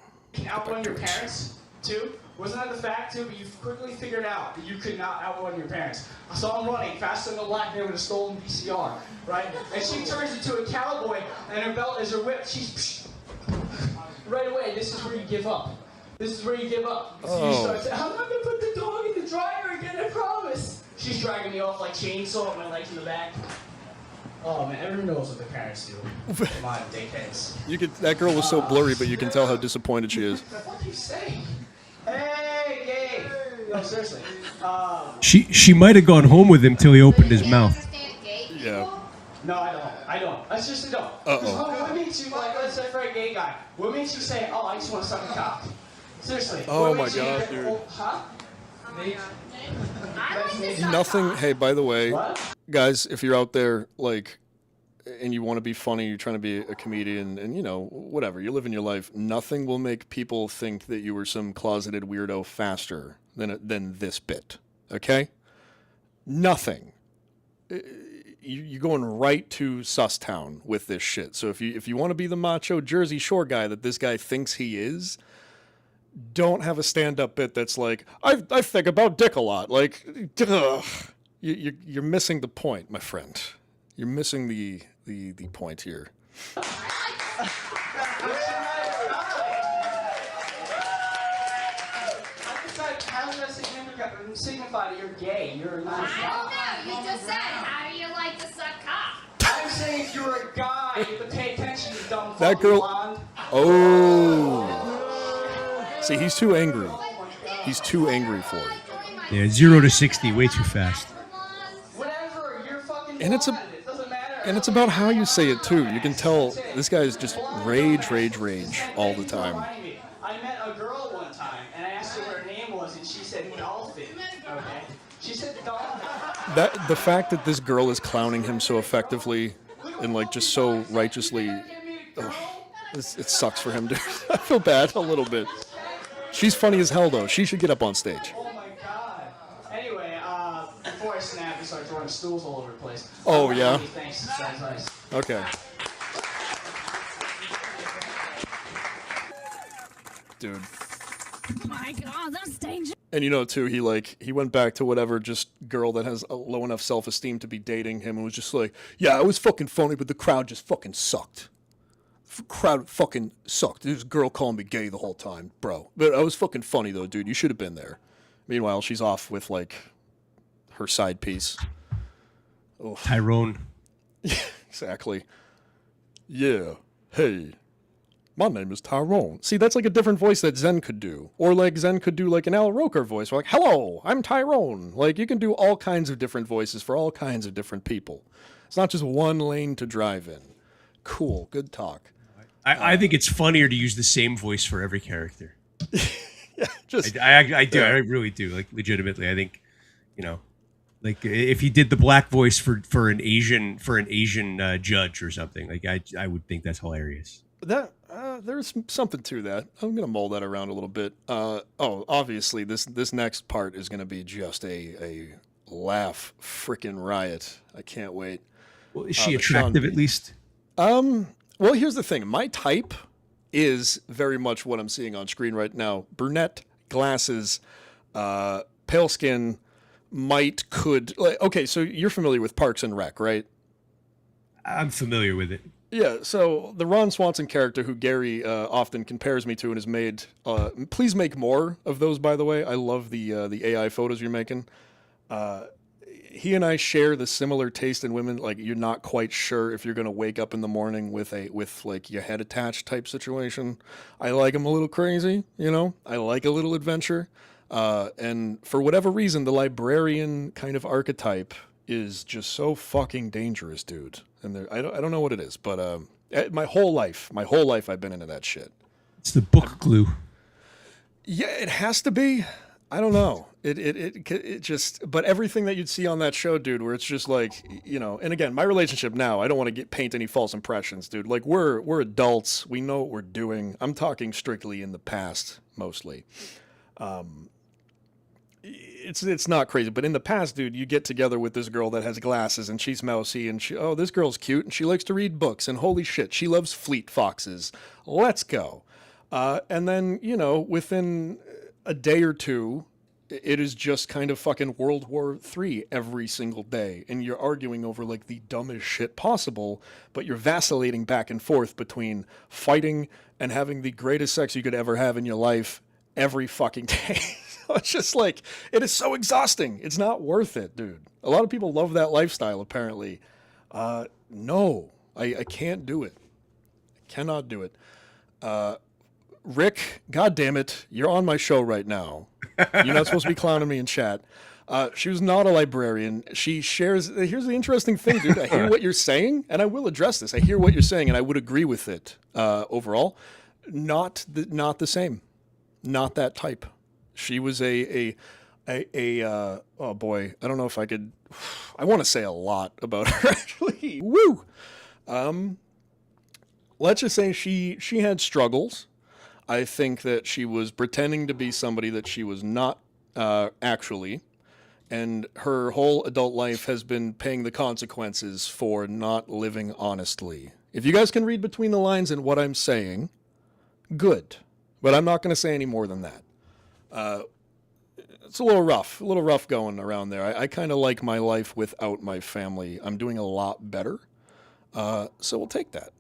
Outrun your parents too. Wasn't that the fact, too? But you quickly figured out that you could not outrun your parents. I saw him running faster than a black man with a stolen VCR, right? And she turns into a cowboy, and her belt is her whip. She's right away. This is where you give up. This is where you give up. So you start saying, I'm not going to put the dog in the dryer again, I promise. She's dragging me off like chainsaw with my legs in the back. Oh, man, everyone knows what their parents do. Come on, dickheads. That girl was so blurry, but you can tell how disappointed she is. What are you saying? Hey, gay! No, seriously. She might have gone home with him till he opened his mouth. Yeah. No, I don't. I seriously don't. What makes you, like, let's say for a gay guy, what makes you say, oh, I just want to suck a cock? Seriously. Oh my god, dude. Huh? Nothing. Hey, by the way, guys, if you're out there, like, and you want to be funny, you're trying to be a comedian, and you know, whatever, you're living your life, nothing will make people think that you were some closeted weirdo faster than this bit. Okay? Nothing. You're going right to Susstown with this shit. So if you want to be the macho Jersey Shore guy that this guy thinks he is, don't have a stand-up bit that's like, I think about dick a lot. Like, ugh. You're missing the point, my friend. You're missing the point here. How does that signify that you're gay? You're not. I don't know. You just said, how do you like to suck cock? I'm saying if you're a guy, you have to pay attention, you dumb That fucking girl. blonde. Oh. See, he's too angry. He's too angry for it. Yeah, 0 to 60, way too fast. Whatever, you're fucking And blonde. It doesn't matter. And it's about how you say it too. You can tell this guy is just rage all the time. I met a girl one time, and I asked her what her name was, and she said Dolphin. Okay? She said Dolphin. The fact that this girl is clowning him so effectively and like just so righteously, it sucks for him, dude. I feel bad a little bit. She's funny as hell though. She should get up on stage. Oh my god. Anyway, before I snap and start throwing stools all over the place. Oh yeah. Thanks. That's nice. Okay. Dude. Oh my god, that's dangerous. And you know too, he went back to whatever just girl that has a low enough self-esteem to be dating him and was just like, yeah, it was fucking funny, but the crowd just fucking sucked. Crowd fucking sucked. This girl calling me gay the whole time, bro. But I was fucking funny though, dude. You should have been there. Meanwhile, she's off with like her side piece. Oh. Tyrone. Exactly. Yeah. Hey. My name is Tyrone. See, that's like a different voice that Zen could do. Or like Zen could do like an Al Roker voice. Or like, hello, I'm Tyrone. Like you can do all kinds of different voices for all kinds of different people. It's not just one lane to drive in. Cool. Good talk. I think it's funnier to use the same voice for every character. Yeah, just I do. I really do. Like legitimately, I think, you know, like if he did the black voice for an Asian judge or something, like I would think that's hilarious. That there's something to that. I'm gonna mold that around a little bit. Obviously this next part is gonna be just a laugh frickin' riot. I can't wait. Well, is she attractive at least? Well, here's the thing. My type is very much what I'm seeing on screen right now. Brunette, glasses, pale skin, could. Okay, so you're familiar with Parks and Rec, right? I'm familiar with it. Yeah, so the Ron Swanson character, who Gary often compares me to and has made, please make more of those, by the way. I love the AI photos you're making. He and I share the similar taste in women. Like, you're not quite sure if you're going to wake up in the morning with like your head attached type situation. I like them a little crazy, you know? I like a little adventure. And for whatever reason, the librarian kind of archetype is just so fucking dangerous, dude. And I don't know what it is, but my whole life I've been into that shit. It's the book glue. Yeah, it has to be. I don't know. It just, but everything that you'd see on that show, dude, where it's just like, you know, and again, my relationship now, I don't want to paint any false impressions, dude. Like, we're adults. We know what we're doing. I'm talking strictly in the past, mostly. It's not crazy, but in the past, dude, you get together with this girl that has glasses and she's mousy and this girl's cute and she likes to read books and holy shit, she loves Fleet Foxes. Let's go. And then, you know, within a day or two, it is just kind of fucking World War III every single day. And you're arguing over like the dumbest shit possible, but you're vacillating back and forth between fighting and having the greatest sex you could ever have in your life every fucking day. It's just like, it is so exhausting. It's not worth it, dude. A lot of people love that lifestyle, apparently. No, I can't do it. I cannot do it. Rick, God damn it, you're on my show right now. You're not supposed to be clowning me in chat. She was not a librarian. She shares, here's the interesting thing, dude. I hear what you're saying, and I will address this. I hear what you're saying, and I would agree with it overall. Not the same. Not that type. She was a oh boy, I don't know if I could, I want to say a lot about her actually. Woo! Let's just say she had struggles. I think that she was pretending to be somebody that she was not actually, and her whole adult life has been paying the consequences for not living honestly. If you guys can read between the lines in what I'm saying, good. But I'm not going to say any more than that. It's a little rough going around there. I kind of like my life without my family. I'm doing a lot better. So we'll take that.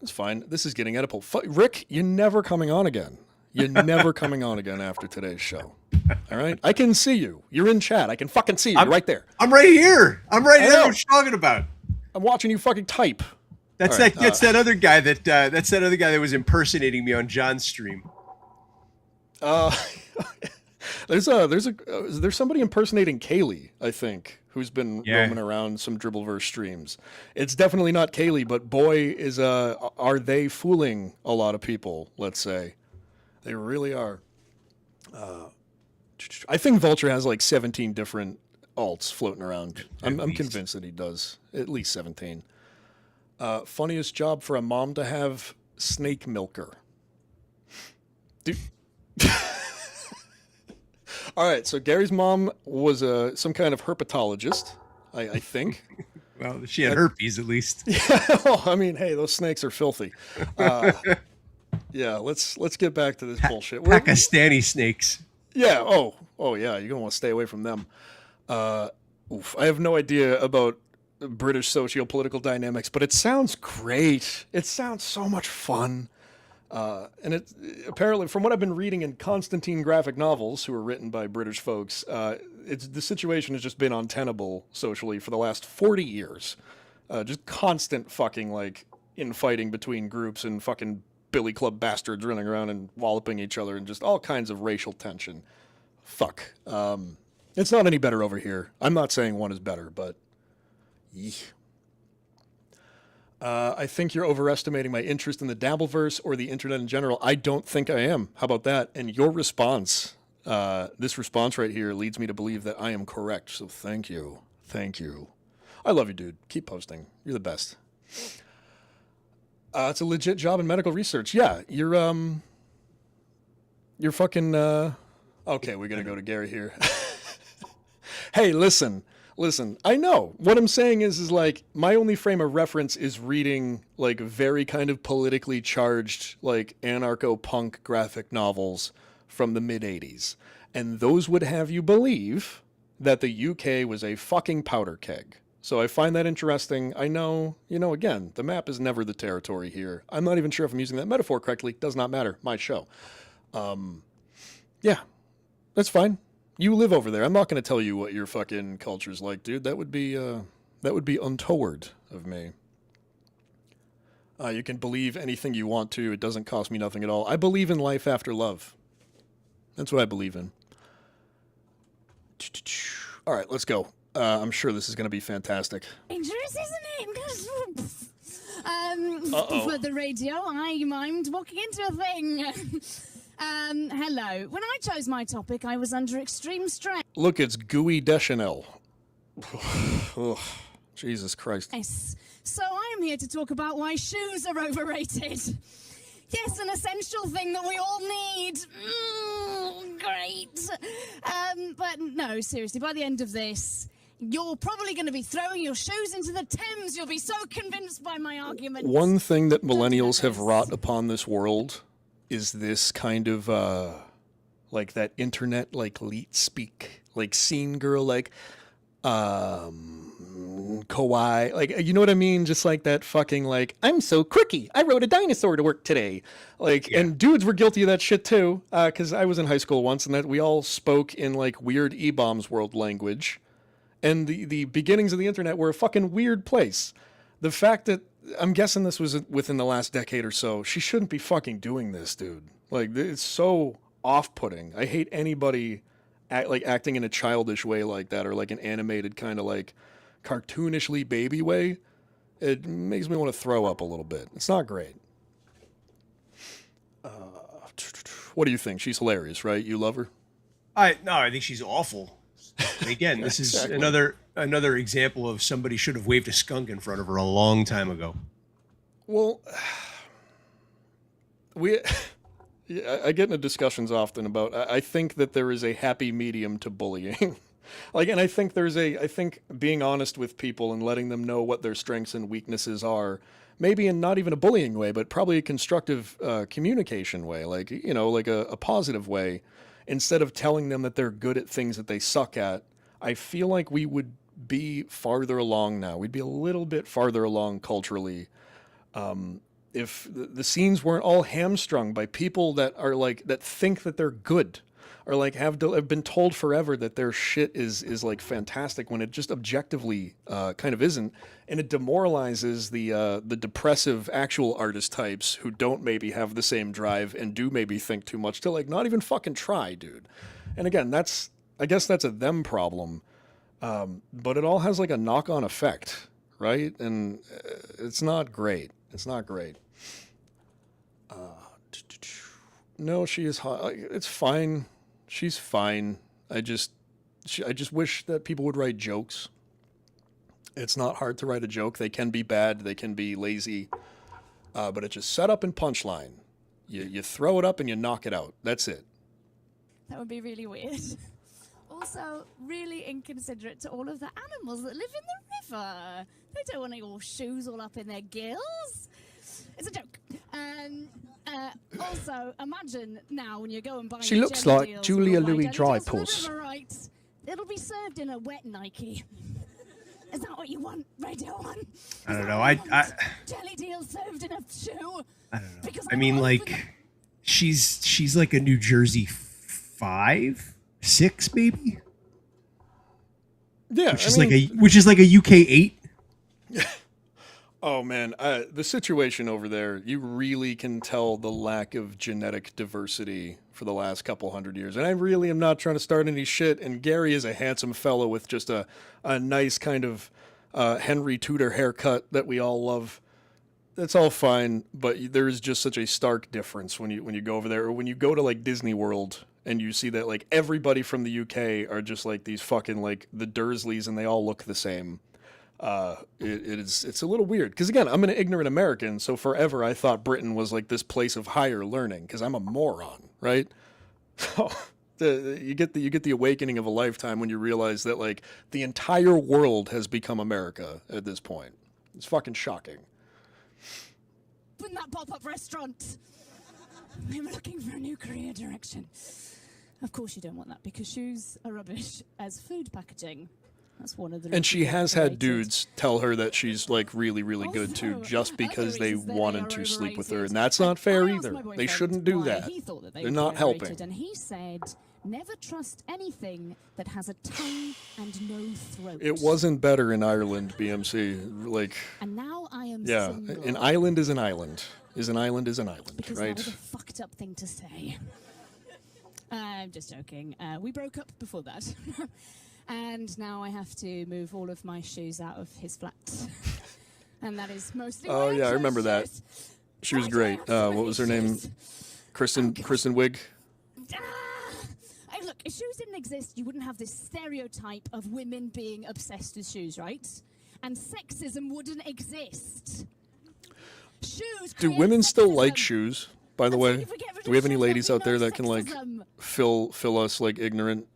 It's fine. This is getting Oedipal. Rick, you're never coming on again. You're never coming on again after today's show. All right? I can see you. You're in chat. I can fucking see you. You're right there. I'm right here. I'm right here. What you're talking about? I'm watching you fucking type. That's that other guy that was impersonating me on John's stream. There's somebody impersonating Kaylee, I think, who's been roaming around some Dribbleverse streams. It's definitely not Kaylee, but boy, are they fooling a lot of people, let's say. They really are. I think Vulture has like 17 different alts floating around. I'm convinced that he does. At least 17. Funniest job for a mom to have, snake milker. Dude. All right, so Gary's mom was some kind of herpetologist, I think. Well, she had herpes at least. Yeah, well, I mean, hey, those snakes are filthy. Yeah, let's get back to this bullshit. Pakistani snakes. Yeah. Oh, yeah. You're gonna want to stay away from them. I have no idea about British socio-political dynamics, but it sounds great. It sounds so much fun. And it apparently, from what I've been reading in Constantine graphic novels, who are written by British folks, the situation has just been untenable socially for the last 40 years. Just constant fucking like infighting between groups and fucking billy club bastards running around and walloping each other and just all kinds of racial tension. Fuck. It's not any better over here. I'm not saying one is better, but I think you're overestimating my interest in the Dabbleverse or the internet in general. I don't think I am. How about that? And your response, this response right here leads me to believe that I am correct. So thank you. Thank you. I love you, dude. Keep posting. You're the best. It's a legit job in medical research. Yeah, you're fucking, okay, we're going to go to Gary here. Hey, listen, I know. What I'm saying is like, my only frame of reference is reading, like, very kind of politically charged, like, anarcho-punk graphic novels from the mid-'80s. And those would have you believe that the UK was a fucking powder keg. So I find that interesting. I know, again, the map is never the territory here. I'm not even sure if I'm using that metaphor correctly. Does not matter. My show. Yeah, that's fine. You live over there. I'm not going to tell you what your fucking culture's like, dude. That would be untoward of me. You can believe anything you want to. It doesn't cost me nothing at all. I believe in life after love. That's what I believe in. All right, let's go. I'm sure this is going to be fantastic. Dangerous, isn't it? Uh-oh. For the radio, I mimed walking into a thing. Hello. When I chose my topic, I was under extreme stress. Look, it's Gooey Deschanel. Ugh, Jesus Christ. So I am here to talk about why shoes are overrated. Yes, an essential thing that we all need. Great. But no, seriously, by the end of this, you're probably going to be throwing your shoes into the Thames. You'll be so convinced by my argument. One thing that millennials have wrought upon this world is this kind of, like that internet, like leet speak, like scene girl, like, kawaii, like, you know what I mean? Just like that fucking, like, I'm so quirky. I rode a dinosaur to work today. Like, yeah. And dudes were guilty of that shit too. Cause I was in high school once and that we all spoke in like weird E-Bombs world language. And the beginnings of the internet were a fucking weird place. The fact that, I'm guessing this was within the last decade or so, she shouldn't be fucking doing this, dude. Like, it's so off-putting. I hate anybody acting in a childish way like that, or like an animated kind of like cartoonishly baby way. It makes me want to throw up a little bit. It's not great. What do you think? She's hilarious, right? You love her? I think she's awful. Again, this is Exactly. another example of somebody should have waved a skunk in front of her a long time ago. Well, I get into discussions often about, I think that there is a happy medium to bullying. Like, and I think I think being honest with people and letting them know what their strengths and weaknesses are, maybe in not even a bullying way, but probably a constructive communication way, like, like a positive way, instead of telling them that they're good at things that they suck at. I feel like we would be farther along now. We'd be a little bit farther along culturally if the scenes weren't all hamstrung by people that are like, that think that they're good, or like have been told forever that their shit is like fantastic when it just objectively kind of isn't, and it demoralizes the depressive actual artist types who don't maybe have the same drive and do maybe think too much to like not even fucking try, dude. And again, I guess that's a them problem, but it all has like a knock-on effect, right? And it's not great. It's not great. No, she is hot. It's fine. She's fine. I just wish that people would write jokes. It's not hard to write a joke. They can be bad. They can be lazy. But it's just set up and punchline. You throw it up and you knock it out. That's it. That would be really weird. Also, really inconsiderate to all of the animals that live in the river. They don't want your shoes all up in their gills. It's a joke. Also, imagine now when you go and buy She your looks jelly like deals, Julia you'll buy Louis jelly deals from the Dreyfus. river, right? It'll be served in a wet Nike. Is that what you want, Radio 1? I don't know. I Jelly deal served in a shoe? I don't know. I mean, like, she's like a New Jersey 5, 6, maybe. Yeah, which is like a UK 8. Oh man, the situation over there, you really can tell the lack of genetic diversity for the last couple hundred years. And I really am not trying to start any shit. And Gary is a handsome fellow with just a nice kind of Henry Tudor haircut that we all love. That's all fine, but there is just such a stark difference when you go over there, or when you go to like Disney World and you see that like everybody from the UK are just like these fucking like the Dursleys and they all look the same. It's a little weird because again, I'm an ignorant American, so forever I thought Britain was like this place of higher learning because I'm a moron, right? So you get the awakening of a lifetime when you realize that like the entire world has become America at this point. It's fucking shocking. Open that pop-up restaurant. I'm looking for a new career direction. Of course you don't want that because shoes are rubbish as food packaging. That's one of the. And she has had overrated. dudes tell her that she's like really, really good too, Also, just because they reasons that they wanted are to sleep with her, overrated. and that's not fair I asked either. my They boyfriend shouldn't do why that. he thought that they They're would not be helping. overrated, and he said, "Never trust anything that has a tongue and no throat." It wasn't better in Ireland, BMC. Like, And now I am yeah, single. an island is an island. Is an island is an island, Because right? that was a fucked up thing to say. I'm just joking. We broke up before that. And now I have to move all of my shoes out of his flat. And that is mostly Oh why yeah, I chose remember that. shoes. She was great. What was her name? Kristen Wiig. Hey, look, if shoes didn't exist, you wouldn't have this stereotype of women being obsessed with shoes, right? And sexism wouldn't exist. Shoes. Do create women still sexism. like shoes? By the way, do we have any ladies out there that can like fill us like ignorant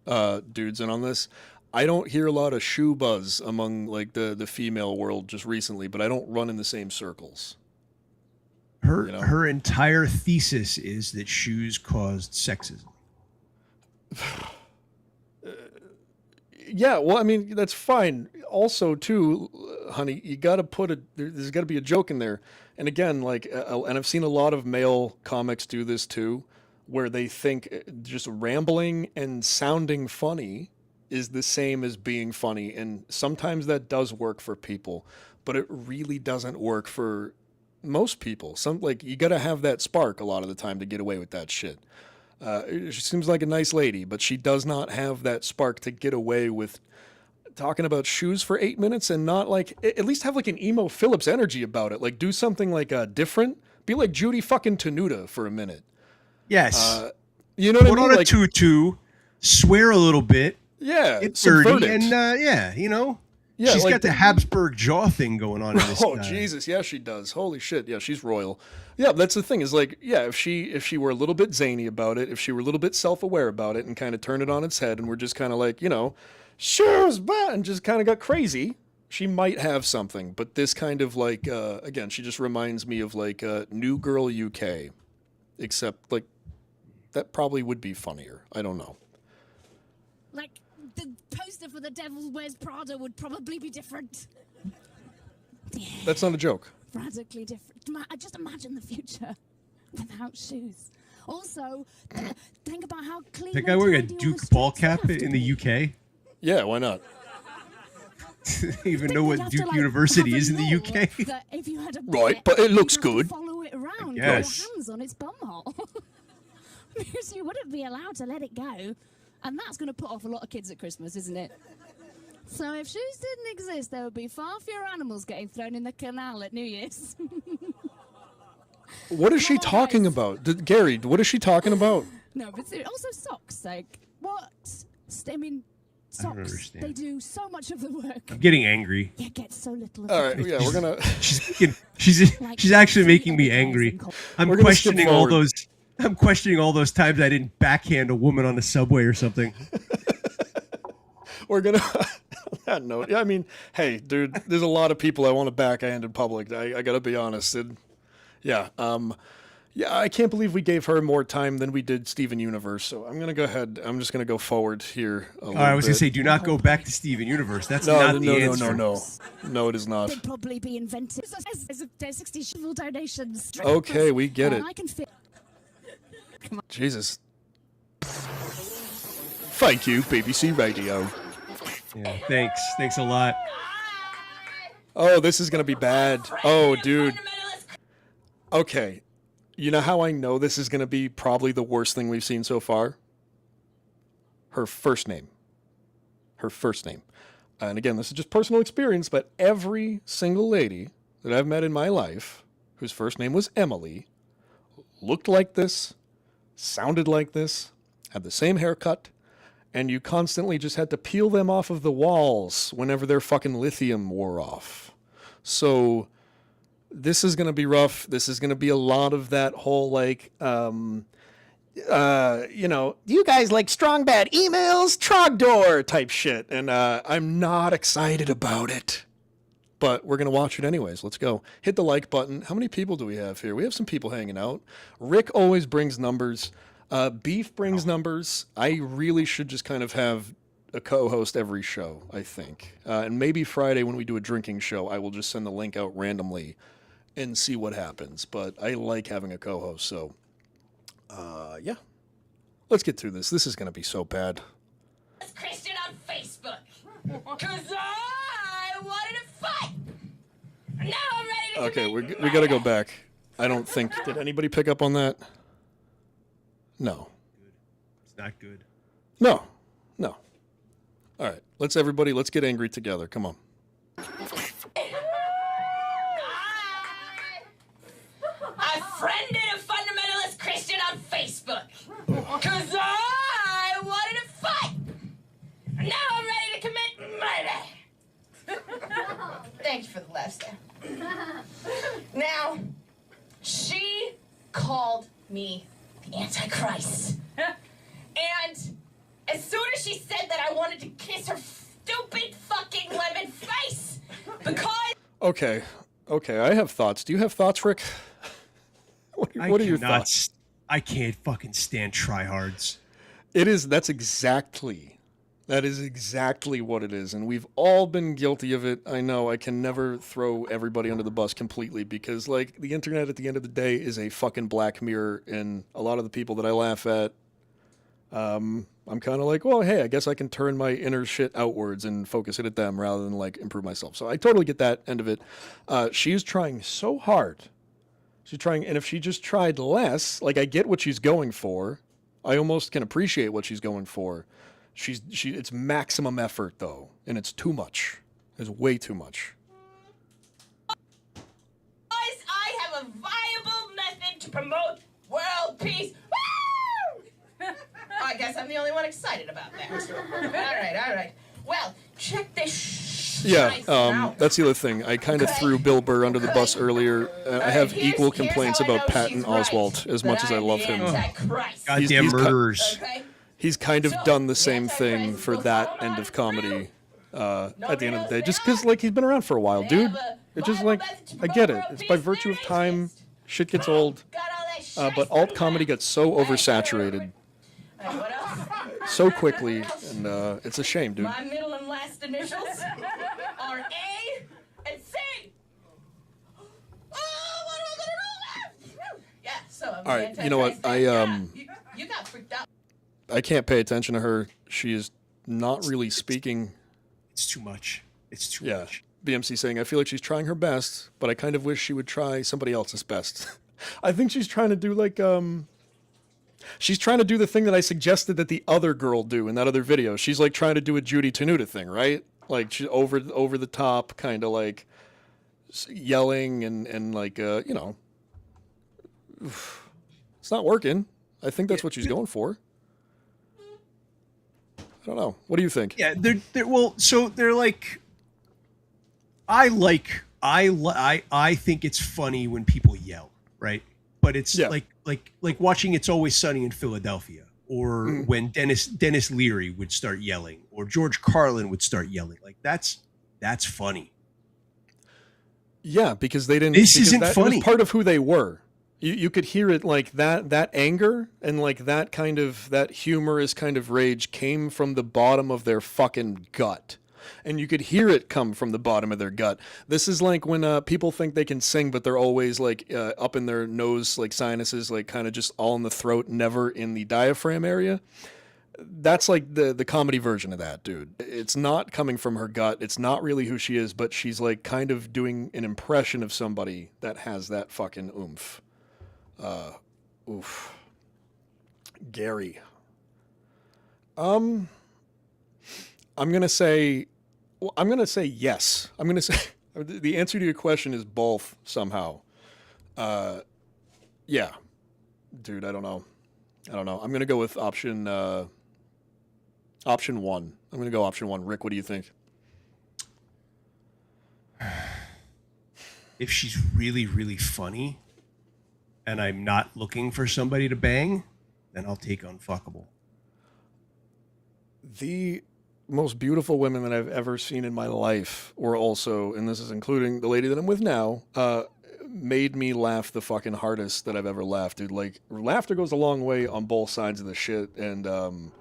dudes in on this? I don't hear a lot of shoe buzz among like the female world just recently, but I don't run in the same circles. Her entire thesis is that shoes caused sexism. Yeah, well, I mean that's fine. Also, too, honey, you got to there's got to be a joke in there. And again, like, and I've seen a lot of male comics do this too, where they think just rambling and sounding funny is the same as being funny, and sometimes that does work for people, but it really doesn't work for most people. You got to have that spark a lot of the time to get away with that shit. She seems like a nice lady, but she does not have that spark to get away with talking about shoes for 8 minutes and not like, at least have like an emo Phillips energy about it. Like do something like different. Be like Judy fucking Tenuta for a minute. Yes. You know what I Put mean? on a Like, tutu, swear a little bit. Yeah, It's subvert dirty, it. and yeah, you know. Yeah, she's like got the Habsburg jaw thing going on in this. Oh Jesus, yeah, she does. Holy shit, yeah, she's royal. Yeah, but that's the thing is like, yeah, if she were a little bit zany about it, if she were a little bit self-aware about it, and kind of turned it on its head, and we're just kind of like, shoes, but and just kind of got crazy, she might have something. But this kind of like, again, she just reminds me of like New Girl UK, except like that probably would be funnier. I don't know. Like, the poster for The Devil Wears Prada would probably be different. That's not a joke. Radically different. Just imagine the future without shoes. Also, think about how clean. That guy wearing a Duke ball cap in the UK. Yeah, why not? Don't even know what Duke University is in the UK. That if you had a Right, but it looks you'd have to good. follow it around Yes. with your hands on its bumhole. Because you wouldn't be allowed to let it go. And that's going to put off a lot of kids at Christmas, isn't it? So if shoes didn't exist, there would be far fewer animals getting thrown in the canal at New Year's. What is she talking about? Gary, what is she talking about? No, but also socks. Like, what? I mean, I don't socks, understand. they do so much of the work. I'm getting angry. You get so little of All it. right, yeah, we're gonna. She's actually making me angry. I'm We're gonna skip questioning all forward. those. I'm questioning all those times I didn't backhand a woman on the subway or something. We're gonna. On that note, yeah, I mean, hey, dude, there's a lot of people I want to backhand in public. I gotta be honest. Yeah, I can't believe we gave her more time than we did Steven Universe. So I'm gonna go ahead. I'm just gonna go forward here. I was gonna say, do not go back to Steven Universe. That's No, not no, the no, answer. no, it is not. They'd probably be invented. There's 60 civil donations. Okay, we get it. I can fit. Jesus. Thank you, BBC Radio. Yeah, thanks a lot. Oh, this is gonna be bad. Oh, dude. Okay, you know how I know this is gonna be probably the worst thing we've seen so far? Her first name. Her first name. And again, this is just personal experience, but every single lady that I've met in my life whose first name was Emily looked like this, sounded like this, had the same haircut, and you constantly just had to peel them off of the walls whenever their fucking lithium wore off. So this is going to be rough. This is going to be a lot of that whole like, do you guys like strong bad emails, Trogdor type shit. And I'm not excited about it. But we're going to watch it anyways. Let's go. Hit the like button. How many people do we have here? We have some people hanging out. Rick always brings numbers. Beef brings numbers. I really should just kind of have a co-host every show, I think. And maybe Friday when we do a drinking show, I will just send the link out randomly and see what happens. But I like having a co-host, so yeah. Let's get through this. This is going to be so bad. Christian on Facebook. Cause I wanted to fight. Now I'm ready to Okay, we got to go back. I don't think... Did anybody pick up on that? No. It's not good. No. All right. Let's get angry together. Come on. I friended a fundamentalist Christian on Facebook. Cause I wanted to fight. Now I'm ready to commit murder. Thank you for the laughs there. Now, she called me the Antichrist. And as soon as she said that, I wanted to kiss her stupid fucking lemon face. Because... Okay. I have thoughts. Do you have thoughts, Rick? What are your thoughts? I can't fucking stand tryhards. That is exactly what it is. And we've all been guilty of it. I know I can never throw everybody under the bus completely because, like, the internet at the end of the day is a fucking black mirror. And a lot of the people that I laugh at, I'm kind of like, well, hey, I guess I can turn my inner shit outwards and focus it at them rather than, like, improve myself. So I totally get that end of it. She's trying so hard. And if she just tried less, like, I get what she's going for. I almost can appreciate what she's going for. It's maximum effort though, and it's too much. It's way too much. I have a viable method to promote world peace. Woo! I guess I'm the only one excited about that. All right. Well, check this out. That's the other thing. I kind of threw Bill Burr under the bus earlier. I have equal complaints about Patton Oswalt as much as I love him. Goddamn murderers. He's kind of done the same thing for that end of comedy at the end of the day. Just because, like, he's been around for a while, dude. It's just like, I get it. It's by virtue of time. Shit gets old. But alt comedy gets so oversaturated so quickly, and it's a shame, dude. My middle and last initials are A and C. Oh, what am I gonna do? Yeah, so I'm all right, you know what? You got freaked out. I can't pay attention to her. She is not really speaking. It's too much. Much. BMC saying, I feel like she's trying her best, but I kind of wish she would try somebody else's best. I think she's trying to do like, she's trying to do the thing that I suggested that the other girl do in that other video. She's like trying to do a Judy Tenuta thing, right? Like she's over the top, kind of like yelling and like, you know, it's not working. I think that's what she's going for. I don't know. What do you think? Yeah, they're like, I think it's funny when people yell, right? But it's like watching It's Always Sunny in Philadelphia, or when Dennis Leary would start yelling, or George Carlin would start yelling. Like that's funny. Yeah, because they didn't. This isn't funny. It was part of who they were. You could hear it, like that anger and like that kind of, that humorous kind of rage came from the bottom of their fucking gut. And you could hear it come from the bottom of their gut. This is like when people think they can sing, but they're always like up in their nose, like sinuses, like kind of just all in the throat, never in the diaphragm area. That's like the comedy version of that, dude. It's not coming from her gut. It's not really who she is, but she's like kind of doing an impression of somebody that has that fucking oomph. Oof. Gary. I'm gonna say yes. I'm gonna say the answer to your question is both somehow. Yeah, dude. I don't know. I'm gonna go with option one. I'm gonna go option one. Rick, what do you think? If she's really, really funny, and I'm not looking for somebody to bang, then I'll take Unfuckable. The most beautiful women that I've ever seen in my life were also, and this is including the lady that I'm with now, made me laugh the fucking hardest that I've ever laughed, dude. Like, laughter goes a long way on both sides of the shit, and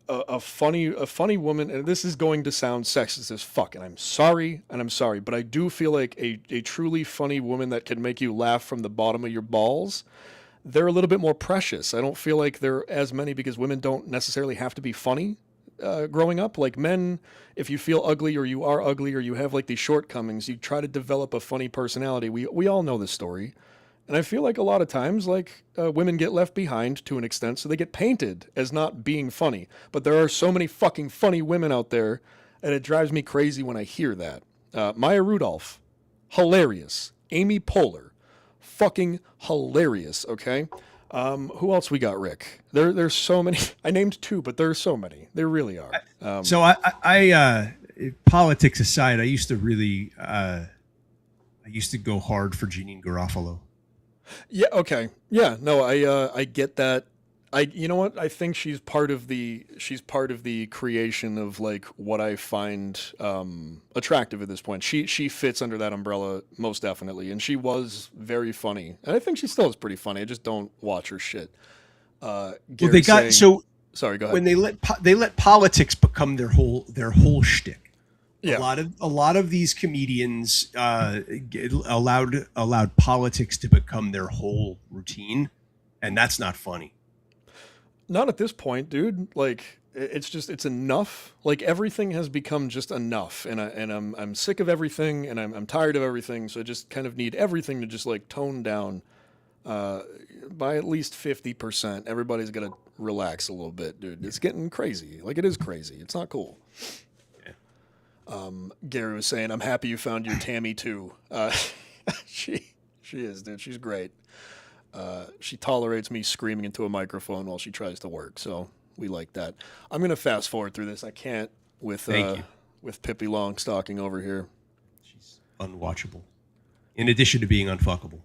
a funny woman, and this is going to sound sexist as fuck, and I'm sorry, but I do feel like a truly funny woman that can make you laugh from the bottom of your balls, they're a little bit more precious. I don't feel like there are as many because women don't necessarily have to be funny growing up. Like men, if you feel ugly or you are ugly or you have like these shortcomings, you try to develop a funny personality. We all know this story. And I feel like a lot of times, like, women get left behind to an extent, so they get painted as not being funny. But there are so many fucking funny women out there, and it drives me crazy when I hear that. Maya Rudolph, hilarious. Amy Poehler, fucking hilarious, okay? Who else we got, Rick? There's so many. I named 2, but there's so many. There really are. So I politics aside, I used to really, I used to go hard for Jeanine Garofalo. Yeah. Okay. Yeah. No. I get that. You know what? I think she's part of the creation of like what I find attractive at this point. She fits under that umbrella most definitely, and she was very funny, and I think she still is pretty funny. I just don't watch her shit. Well, they got sorry. Go ahead. When they let politics become their whole shtick. Yeah. A lot of these comedians allowed politics to become their whole routine, and that's not funny. Not at this point, dude. Like it's enough. Like everything has become just enough, and I'm sick of everything, and I'm tired of everything. So I just kind of need everything to just like tone down by at least 50%. Everybody's got to relax a little bit, dude. It's getting crazy. Like it is crazy. It's not cool. Gary was saying, I'm happy you found your Tammy too. She is, dude. She's great. She tolerates me screaming into a microphone while she tries to work, so we like that. I'm going to fast forward through this. I can't with Pippi Longstocking over here. She's unwatchable. In addition to being unfuckable.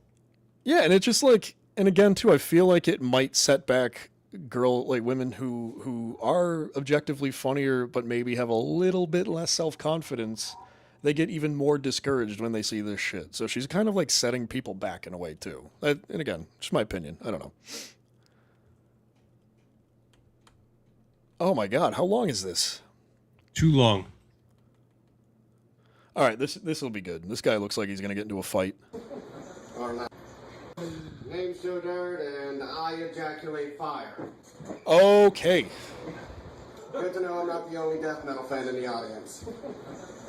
Yeah, and it's just like, and again too, I feel like it might set back women who are objectively funnier but maybe have a little bit less self-confidence. They get even more discouraged when they see this shit. So she's kind of like setting people back in a way too. And again, just my opinion. I don't know. Oh my God, how long is this? Too long. All right, this will be good. This guy looks like he's gonna get into a fight. Name's Joe Dirt, and I ejaculate fire. Okay. Good to know I'm not the only death metal fan in the audience.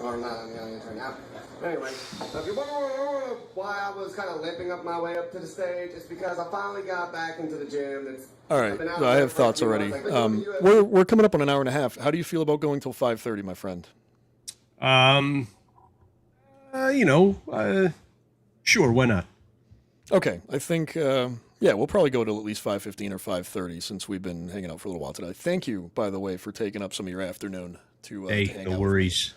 Or not in the audience right now. Anyway, if you're wondering why I was kind of limping up my way up to the stage, it's because I finally got back into the gym. All right, I have thoughts already. We're coming up on an hour and a half. How do you feel about going till 5:30, my friend? Sure, why not? Okay, I think, we'll probably go till at least 5:15 or 5:30 since we've been hanging out for a little while today. Thank you, by the way, for taking up some of your afternoon to hang out. No worries.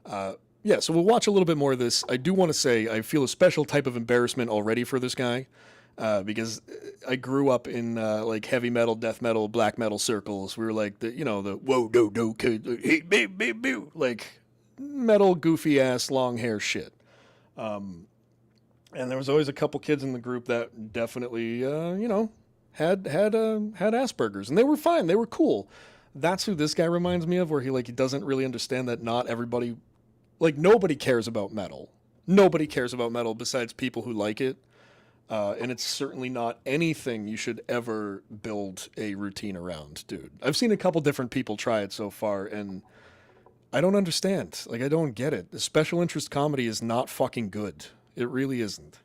So we'll watch a little bit more of this. I do want to say I feel a special type of embarrassment already for this guy because I grew up in like heavy metal, death metal, black metal circles. We were like the whoa, no, kid, hey, baby, like metal, goofy ass, long hair shit. And there was always a couple kids in the group that definitely, had Asperger's, and they were fine. They were cool. That's who this guy reminds me of, where he doesn't really understand that not everybody, nobody cares about metal. Nobody cares about metal besides people who like it. And it's certainly not anything you should ever build a routine around, dude. I've seen a couple different people try it so far, and I don't understand. I don't get it. The special interest comedy is not fucking good. It really isn't.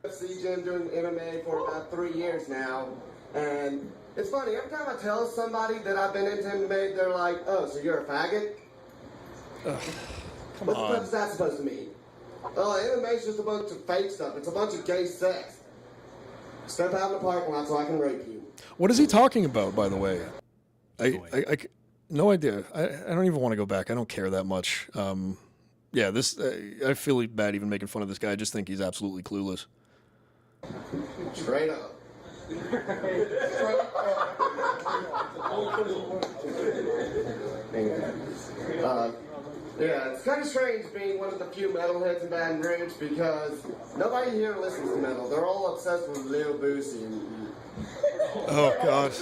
UFC gym doing MMA for about 3 years now, and it's funny, every time I tell somebody that I've been into MMA, they're like, oh, so you're a faggot? Come what on. the fuck is that supposed to mean? Oh, MMA's just a bunch of fake stuff. It's a bunch of gay sex. Step out in the parking lot so I can rape you. What is he talking about, by the way? I no idea. I don't even want to go back. I don't care that much. I feel bad even making fun of this guy. I just think he's absolutely clueless. Straight up. It's kind of strange being one of the few metalheads in Baton Rouge because nobody here listens to metal. They're all obsessed with Lil Boosie. Oh, God.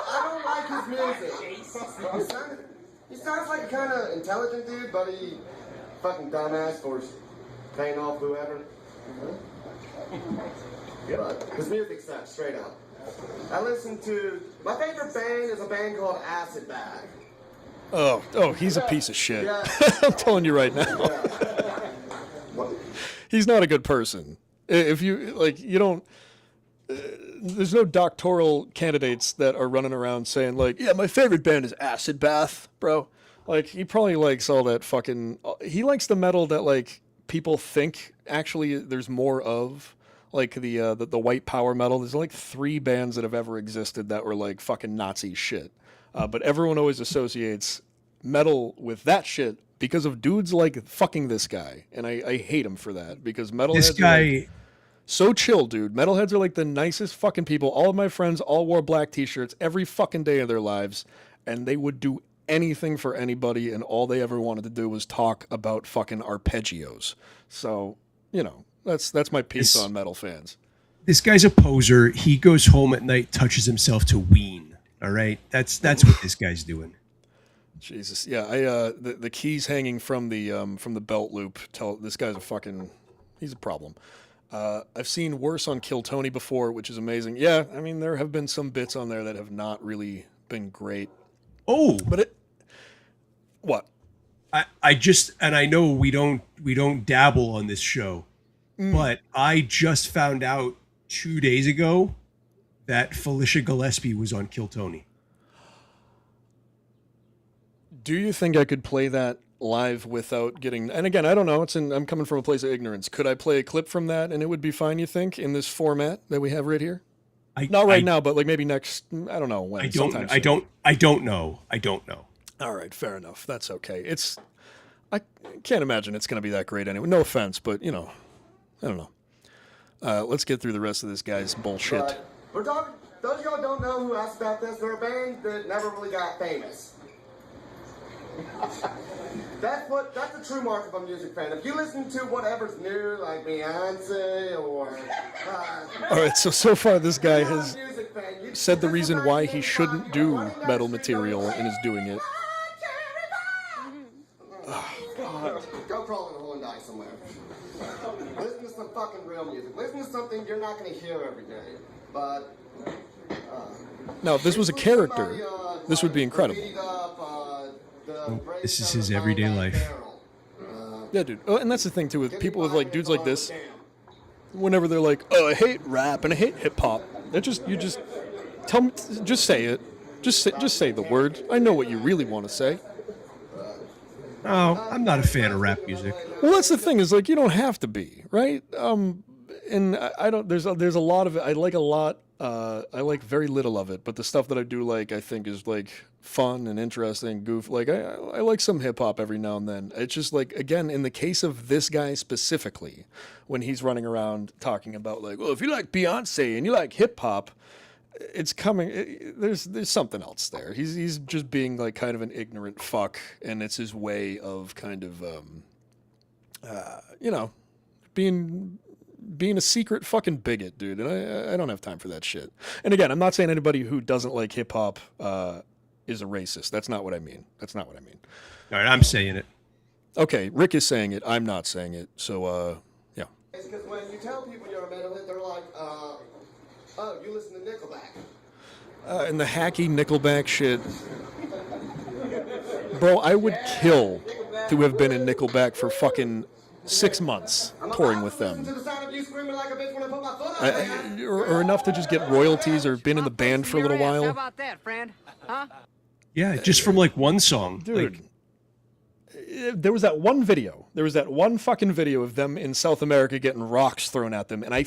I don't like his music. He sounds like a kind of intelligent dude, but he fucking dumbass for paying off whoever. But his music sucks, straight up. I listen to... My favorite band is a band called Acid Bag. Oh, he's a piece of shit. Yeah. I'm telling you right now. He's not a good person. If you, like, you don't... there's no doctoral candidates that are running around saying, like, yeah, my favorite band is Acid Bath, bro. Like, he probably likes all that fucking... He likes the metal that, like, people think actually there's more of. Like, the white power metal. There's, like, 3 bands that have ever existed that were, like, fucking Nazi shit. But everyone always associates metal with that shit because of dudes like fucking this guy. And I hate him for that, because metalheads This guy... are like, so chill, dude. Metalheads are like the nicest fucking people. All of my friends all wore black t-shirts every fucking day of their lives, and they would do anything for anybody, and all they ever wanted to do was talk about fucking arpeggios. So, you know, that's my piece on metal fans. This guy's a poser. He goes home at night, touches himself to wean. All right, that's what this guy's doing. Jesus, yeah. The keys hanging from the belt loop tell this guy's he's a problem. I've seen worse on Kill Tony before, which is amazing. Yeah, I mean, there have been some bits on there that have not really been great. Oh, but what? I just, and I know we don't dabble on this show, but I just found out 2 days ago that Felicia Gillespie was on Kill Tony. Do you think I could play that live without getting... And again, I don't know. I'm coming from a place of ignorance. Could I play a clip from that and it would be fine, you think, in this format that we have right here? Not right now, but like maybe next... I don't know when. I don't know. All right, fair enough. That's okay. I can't imagine it's going to be that great anyway. No offense, but, you know, I don't know. Let's get through the rest of this guy's bullshit. Those of y'all don't know who asked about this, they're a band that never really got famous. That's a true mark of a music fan. If you listen to whatever's new, like Beyonce or... All right, so far this guy has said the reason why he shouldn't do metal material and is doing it. Go crawl in a hole and die somewhere. Listen to some fucking real music. Listen to something you're not going to hear every day. But... Now, if this was a character, this would be incredible. This is his everyday life. Yeah, dude. Oh, and that's the thing, too, with people with, like, dudes like this. Whenever they're like, oh, I hate rap and I hate hip-hop. Just tell me, just say it. Just say the word. I know what you really want to say. Oh, I'm not a fan of rap music. Well, that's the thing, is, like, you don't have to be, right? And I don't, there's a lot of it. I like a lot. I like very little of it, but the stuff that I do like, I think is like fun and interesting, goof. Like I like some hip hop every now and then. It's just like, again, in the case of this guy specifically, when he's running around talking about like, well, if you like Beyonce and you like hip hop, it's coming. There's something else there. He's just being like kind of an ignorant fuck, and it's his way of kind of, you know, being a secret fucking bigot, dude, and I don't have time for that shit. And again, I'm not saying anybody who doesn't like hip hop is a racist. That's not what I mean. All right, I'm saying it. Okay, Rick is saying it. I'm not saying it. So, yeah. It's because when you tell people you're a metalhead, they're like, oh, you listen to Nickelback. And the hacky Nickelback shit. Bro, I would kill to have been in Nickelback for fucking 6 months touring with them. Or enough to just get royalties or been in the band for a little while. How about that, friend? Huh? Yeah, just from like one song. Dude. There was that one video. There was that one fucking video of them in South America getting rocks thrown at them. And I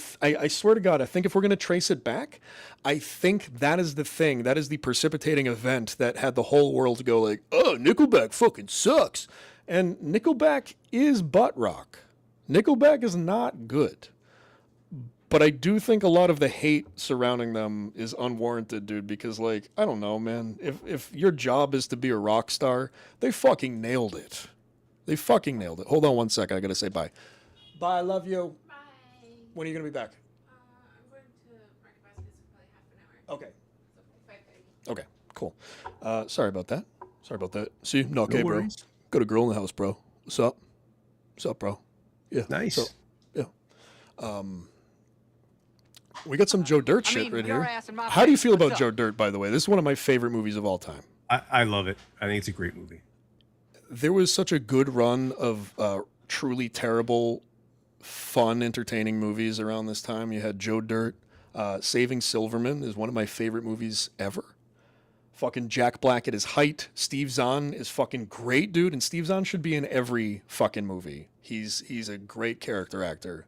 swear to God, I think if we're going to trace it back, I think that is the thing. That is the precipitating event that had the whole world go like, oh, Nickelback fucking sucks. And Nickelback is butt rock. Nickelback is not good. But I do think a lot of the hate surrounding them is unwarranted, dude, because, like, I don't know, man. If your job is to be a rock star, they fucking nailed it. Hold on one sec. I got to say bye. Bye. I love you. Bye. When are you going to be back? I'm going to Market Baskets for probably half an hour. Okay. Okay, Cool. Sorry about that. See, no, okay, bro. worries. Got a girl in the house, bro. What's up? What's up, bro? Yeah. Nice. So, yeah. We got some Joe Dirt shit right your here. ass in my How do you face. feel What's about up? Joe Dirt, by the way? This is one of my favorite movies of all time. I love it. I think it's a great movie. There was such a good run of truly terrible, fun, entertaining movies around this time. You had Joe Dirt. Saving Silverman is one of my favorite movies ever. Fucking Jack Black at his height. Steve Zahn is fucking great, dude, and Steve Zahn should be in every fucking movie. He's a great character actor.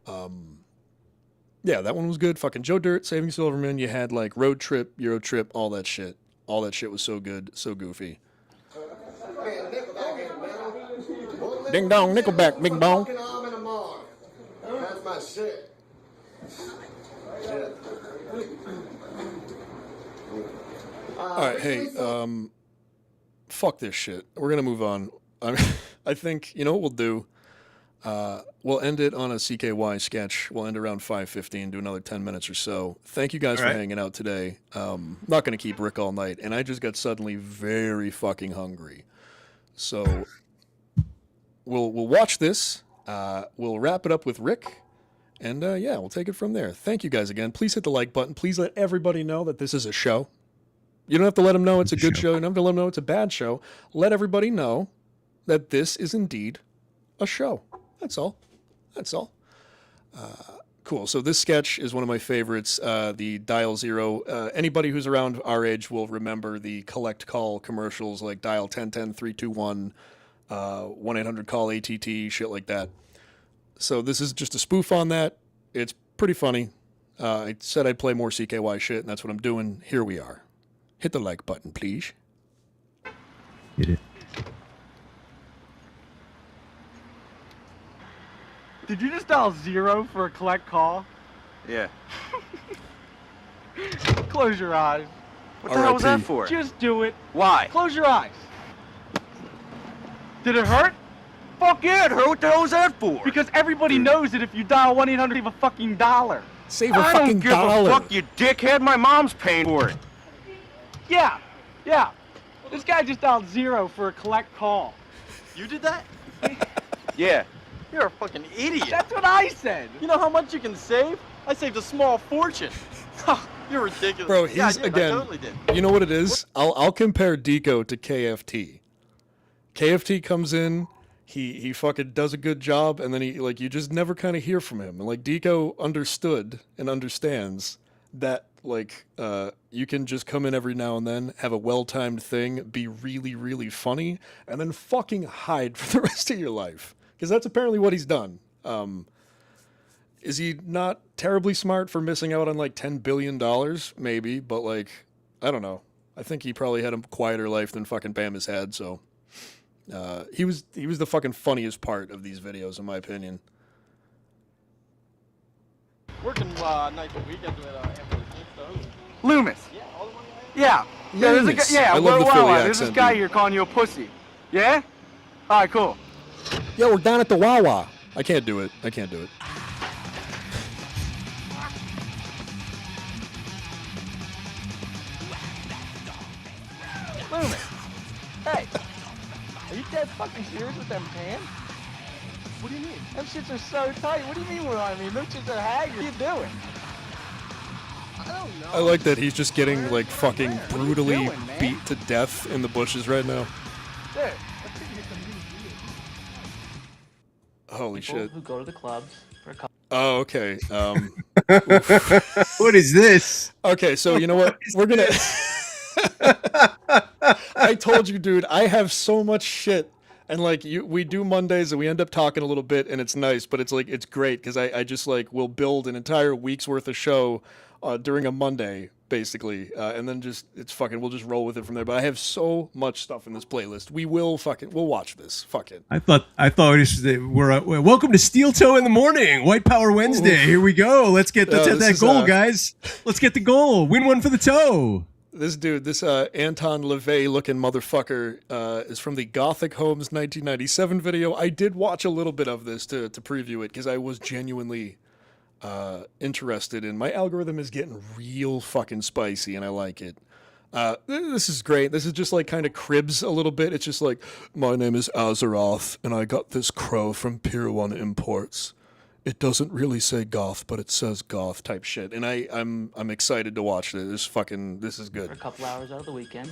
Yeah, that one was good. Fucking Joe Dirt, Saving Silverman. You had like Road Trip, Euro Trip, all that shit. All that shit was so good, so goofy. Ding dong, Nickelback, bing bong. That's my shit. All right, hey, fuck this shit. We're gonna move on. I think you know what we'll do. We'll end it on a CKY sketch. We'll end around 5:15. Do another 10 minutes or so. Thank you guys for hanging out today. Not gonna keep Rick all night, and I just got suddenly very fucking hungry. So we'll watch this. We'll wrap it up with Rick. And yeah, we'll take it from there. Thank you guys again. Please hit the like button. Please let everybody know that this is a show. You don't have to let them know it's a good show. You don't have to let them know it's a bad show. Let everybody know that this is indeed a show. That's all. That's all. Cool. So this sketch is one of my favorites. The Dial Zero. Anybody who's around our age will remember the collect call commercials like Dial 1010 321, 1-800-CALL-ATT, shit like that. So this is just a spoof on that. It's pretty funny. I said I'd play more CKY shit, and that's what I'm doing. Here we are. Hit the like button, please. Hit it. Did you just dial 0 for a collect call? Yeah. Close your eyes. What the hell was that R.I.P. for? Just do it. Why? Close your eyes. Did it hurt? Fuck yeah, it hurt. What the hell was that for? Because everybody knows that if you dial 1-800, save a fucking dollar. Save I don't give a fuck, you dickhead. My mom's paying for it. Yeah. This guy just dialed 0 for a collect call. You did that? Yeah. You're a fucking idiot. That's what I said. You know how much you can save? I saved a small fortune. You're ridiculous. Bro, Yeah, I he's did. again. I totally did. You know what it is? I'll compare Deco to KFT. KFT comes in, he fucking does a good job, and then he like you just never kind of hear from him. And like Deco understood and understands that like you can just come in every now and then, have a well-timed thing, be really, really funny, and then fucking hide for the rest of your life. Because that's apparently what he's done. Is he not terribly smart for missing out on like $10 billion? Maybe, but like, I don't know. I think he probably had a quieter life than fucking Bam has had, so he was the fucking funniest part of these videos, in my opinion. Working nights and weekends with Loomis. Yeah. There's a Loomis. guy, yeah, I love the Philly there's this accent, guy dude. here calling you a pussy. Yeah? All right, cool. Yo, we're down at the Wawa. I can't do it. Loomis. Hey. Are you dead fucking serious with them pants? What do you mean? Them shits are so tight. What do you mean what I mean? Them shits are haggard. What are you doing? I don't know. I like that he's just getting like fucking brutally beat to death in the bushes right now. Dude. Holy shit. Who go to the clubs for a couple. Oh, okay. What is this? Okay, so you know what? We're gonna. I told you, dude. I have so much shit, and like we do Mondays, and we end up talking a little bit, and it's nice, but it's like it's great because I just like will build an entire week's worth of show during a Monday, basically, and then just we'll just roll with it from there. But I have so much stuff in this playlist. We'll watch this. Fuck it. I thought we're welcome to Steel Toe in the Morning, White Power Wednesday. Oof. Here we go. Let's hit that goal, guys. Let's get the goal. Win one for the toe. This dude, this Anton LaVey looking motherfucker, is from the Gothic Homes 1997 video. I did watch a little bit of this to preview it because I was genuinely interested in. My algorithm is getting real fucking spicy, and I like it. This is great. This is just like kind of Cribs a little bit. It's just like, my name is Azeroth, and I got this crow from Pier 1 Imports. It doesn't really say goth, but it says goth type shit. And I'm excited to watch this. This is good. For a couple hours out of the weekend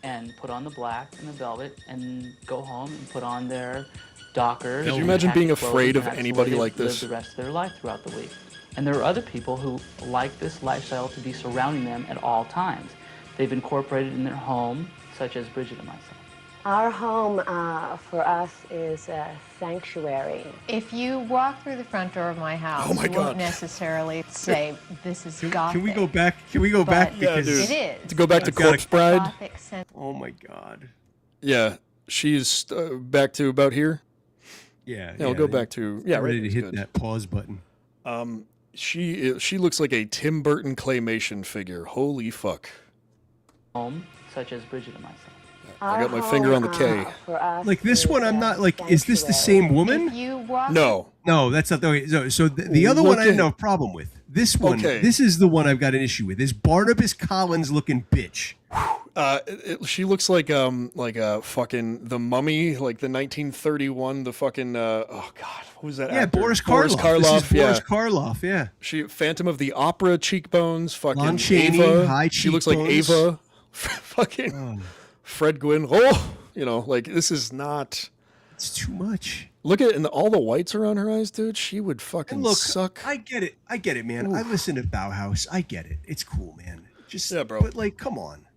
and put on the black and the velvet and go home and put on their Dockers. Could you imagine being afraid of anybody like this? Live the rest of their life throughout the week. And there are other people who like this lifestyle to be surrounding them at all times. They've incorporated in their home, such as Bridget and myself. Our home for us is a sanctuary. If you walk through the front door of my house, Oh my you God. won't necessarily say this is gothic. Can we go back? Can we go back? Yeah, Because dude. It is. To go back to It's Corpse a Bride. gothic sense. Oh my God. Yeah, she's back to about here. Yeah. We'll go back to ready right, to it's hit good. that pause button. She looks like a Tim Burton claymation figure. Holy fuck! Home, such as Bridget and myself. I got my finger on the K. For us Like this one, I'm not like. Is this the same woman? If you walk No. No, that's not the way. So the other one I didn't have a problem with. This one, Okay. this is the one I've got an issue with. This Barnabas Collins looking bitch. She looks like a fucking The Mummy, like the 1931, the fucking oh god, what was that? Yeah, actor? Boris Karloff. This is yeah. Boris Karloff. Yeah. She Phantom of the Opera cheekbones, fucking Lon Chaney, Ava. high She looks like cheekbones. Ava. Fucking Fred Gwynn. Oh, like this is not. It's too much. Look at and all the whites are on her eyes, dude. She would fucking And look, suck. I get it, man. I listen to Bauhaus. I get it. It's cool, man. Just Yeah, bro. But like, come on.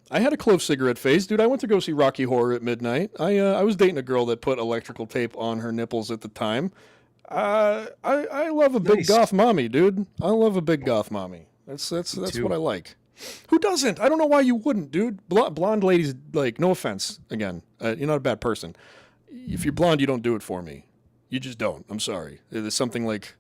I had a clove cigarette phase, dude. I went to go see Rocky Horror at midnight. I was dating a girl that put electrical tape on her nipples at the time. I love a big Nice. goth mommy, dude. I love a big goth mommy. That's too. what I like. Who doesn't? I don't know why you wouldn't, dude. Blonde ladies, like, no offense. Again, you're not a bad person. If you're blonde, you don't do it for me. You just don't. I'm sorry. There's something like,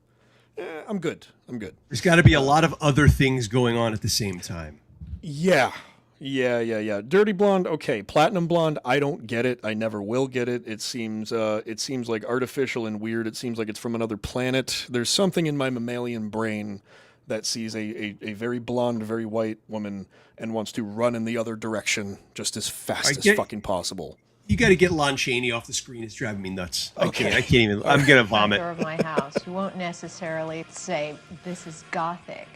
I'm good. There's got to be a lot of other things going on at the same time. Yeah. Dirty blonde, okay. Platinum blonde, I don't get it. I never will get it. It seems like artificial and weird. It seems like it's from another planet. There's something in my mammalian brain that sees a very blonde, very white woman and wants to run in the other direction just as fast as fucking possible. You got to get Lon Chaney off the screen. It's driving me nuts. Okay. I can't even. I'm gonna vomit. Front door of my house, you won't necessarily say this is gothic,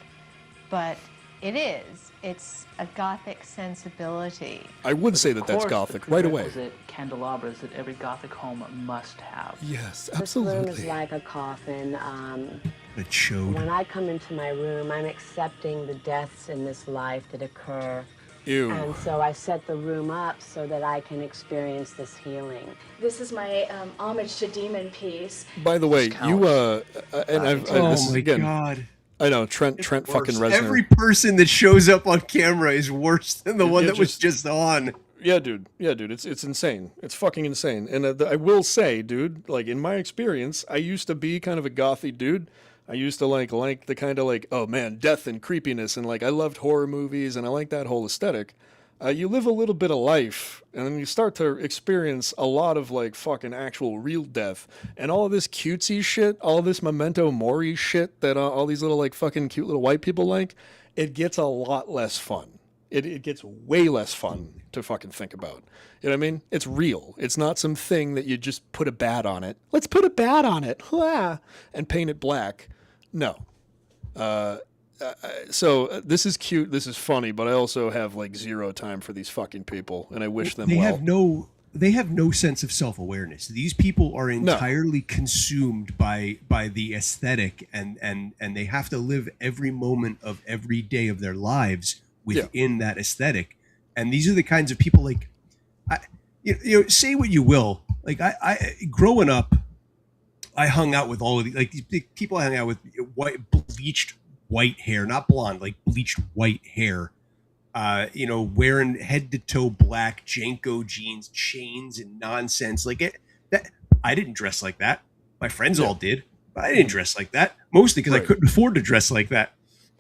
but it is. It's a gothic sensibility. I would say that that's Of course, gothic the right away. prerequisite candelabras that every gothic home must have. Yes, This room is like a coffin. It showed. When I come into my room, I'm accepting the deaths in this life that occur. Ew. And so I set the room up so that I can experience this healing. This is my homage to Demon piece. By the way, you and I've Oh this is, my again, God. I know Trent fucking Reznor. Every person that shows up on camera is worse than the one It that was just on. Yeah, dude. It's insane. It's fucking insane. And I will say, dude, like in my experience, I used to be kind of a gothy dude. I used to like the kind of like, oh man, death and creepiness, and like I loved horror movies, and I like that whole aesthetic. You live a little bit of life, and then you start to experience a lot of like fucking actual real death, and all of this cutesy shit, all of this memento mori shit that all these little like fucking cute little white people like. It gets a lot less fun. It gets way less fun to fucking think about. You know what I mean? It's real. It's not some thing that you just put a bat on it. Let's put a bat on it, and paint it black. No. So this is cute. This is funny, but I also have like zero time for these fucking people, and I wish them They well. have no sense of self-awareness. These people are entirely consumed by the aesthetic, and they have to live every moment of every day of their lives within that aesthetic. And these are the kinds of people like, you know, say what you will. Like I growing up, I hung out with all of these people. I hung out with bleached white hair, not blonde, like bleached white hair. You know, wearing head to toe black Janko jeans, chains, and nonsense. Like that. I didn't dress like that. My friends all did, but I didn't dress like that. Mostly because I couldn't afford to dress like that.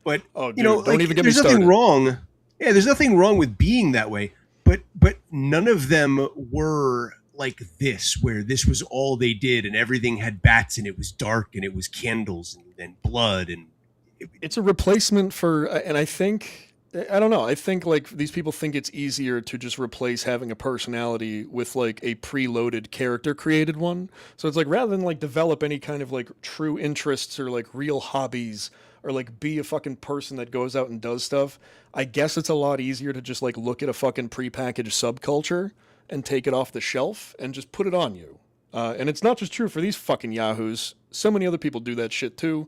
But you know, don't even get me there's nothing started. wrong. Yeah, there's nothing wrong with being that way. But none of them were like this, where this was all they did, and everything had bats, and it was dark, and it was candles and blood, and it's a replacement for, and I think I don't know. I think like these people think it's easier to just replace having a personality with like a preloaded character created one. So it's like rather than like develop any kind of like true interests or like real hobbies or like be a fucking person that goes out and does stuff, I guess it's a lot easier to just like look at a fucking prepackaged subculture and take it off the shelf and just put it on you. And it's not just true for these fucking yahoos. So many other people do that shit too.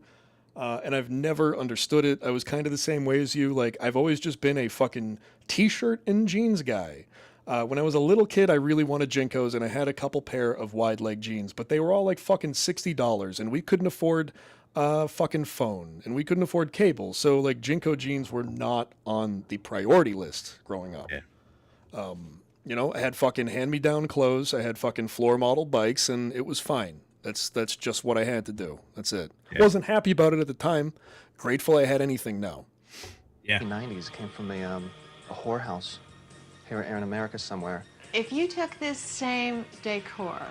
And I've never understood it. I was kind of the same way as you. Like, I've always just been a fucking t-shirt and jeans guy. When I was a little kid, I really wanted Jinkos, and I had a couple pair of wide leg jeans, but they were all like fucking $60, and we couldn't afford a fucking phone, and we couldn't afford cable. So, like, Jinko jeans were not on the priority list growing up. Yeah. You know, I had fucking hand-me-down clothes, I had fucking floor model bikes, and it was fine. That's just what I had to do. That's it. Yeah. Wasn't happy about it at the time. Grateful I had anything now. Yeah. In the 90s, came from a whorehouse here in America somewhere. If you took this same decor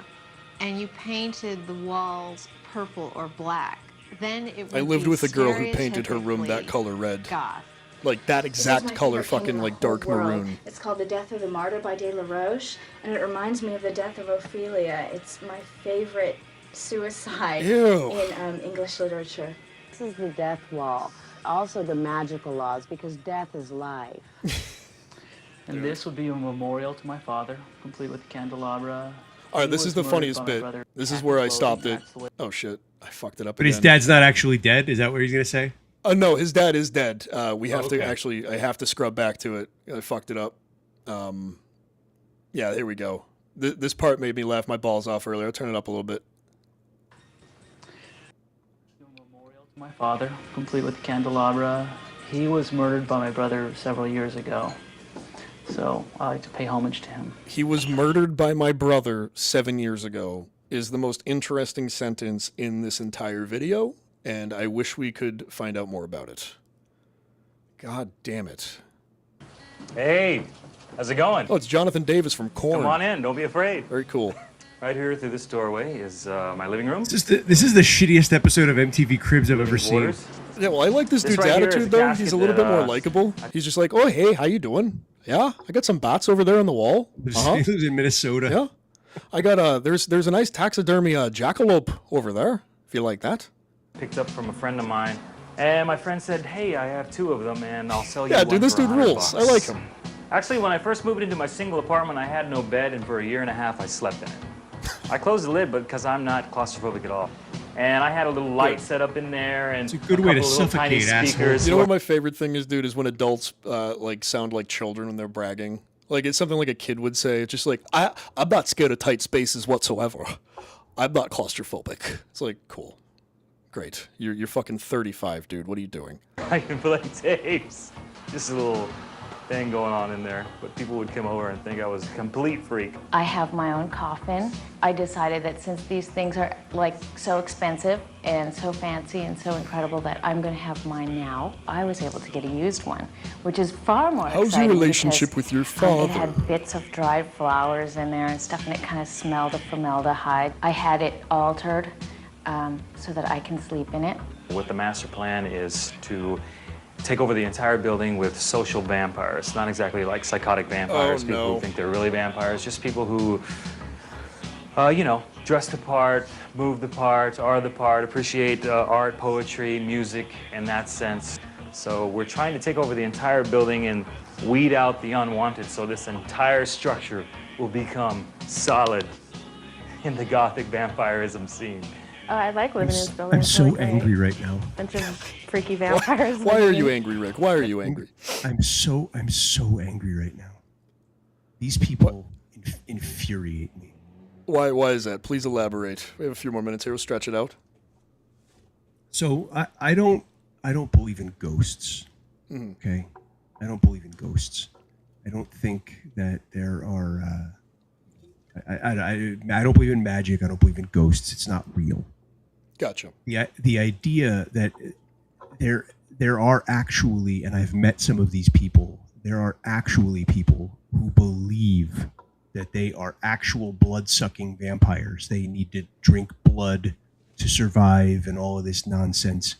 and you painted the walls purple or black, then it would I lived be with a girl who painted her room that stereotypically color red. goth. Like that This is exact my color, favorite painting fucking in the like whole dark world. maroon. It's called The Death of the Martyr by De La Roche, and it reminds me of the death of Ophelia. It's my favorite suicide Ew. in English literature. This is the death wall. Also the magical laws, because death is life. And this would be a memorial to my father, complete with candelabra. All right, He this was is the murdered funniest by my bit. brother. This is Happy where I clothing, stopped it. that's the way- Oh shit, I fucked it up But again. his dad's not actually dead? Is that what he's going to say? No, his dad is dead. We have to okay. actually, I have to scrub back to it. I fucked it up. Yeah, here we go. This part made me laugh my balls off earlier. I'll turn it up a little bit. My father, complete with candelabra. He was murdered by my brother several years ago. So I like to pay homage to him. He was murdered by my brother 7 years ago is the most interesting sentence in this entire video, and I wish we could find out more about it. God damn it. Hey, how's it going? Oh, it's Jonathan Davis from Korn. Come on in, don't be afraid. Very cool. Right here through this doorway is my living room. This is the shittiest episode of MTV Cribs I've ever seen. Quarters. Yeah, well, I like this This dude's right here is attitude, a though. casket He's a little bit that, more likable. He's just like, oh, hey, how you doing? Yeah, I got some bats over there on the wall. Uh-huh. He lives in Minnesota. Yeah. I got, there's a nice taxidermy jackalope over there, if you like that. Picked up from a friend of mine. And my friend said, hey, I have 2 of them and I'll sell you Yeah, one dude, this for dude $100. rules. I like him. Actually, when I first moved into my single apartment, I had no bed, and for a year and a half, I slept in it. I closed the lid, but because I'm not claustrophobic at all. And I had a little light set up in there, and It's a good way to couple of little tiny suffocate, asshole. speakers. You know what my favorite thing is, dude, is when adults like sound like children when they're bragging. Like it's something like a kid would say. It's just like I'm not scared of tight spaces whatsoever. I'm not claustrophobic. It's like cool, great. You're fucking 35, dude. What are you doing? I can play tapes. Just a little thing going on in there, but people would come over and think I was a complete freak. I have my own coffin. I decided that since these things are like so expensive and so fancy and so incredible that I'm going to have mine now, I was able to get a used one, which is far more How's exciting. your relationship because, with your It father? had bits of dried flowers in there and stuff, and it kind of smelled of formaldehyde. I had it altered so that I can sleep in it. What the master plan is to take over the entire building with social vampires. Not exactly like psychotic vampires, Oh, people no. who think they're really vampires, just people who, dress the part, move the part, are the part, appreciate art, poetry, music in that sense. So we're trying to take over the entire building and weed out the unwanted so this entire structure will become solid in the Gothic vampirism scene. Oh, I like living in this building. I'm It's so really great. angry right now. Bunch of freaky vampires. Why are living you in- angry, Rick? Why are you angry? I'm so angry right now. These people infuriate me. Why is that? Please elaborate. We have a few more minutes here. We'll stretch it out. So I don't believe in ghosts. Mhm. Okay, I don't believe in ghosts. I don't think that there are. I don't believe in magic. I don't believe in ghosts. It's not real. Gotcha. The idea that there are actually, and I've met some of these people. There are actually people who believe that they are actual blood-sucking vampires. They need to drink blood to survive, and all of this nonsense.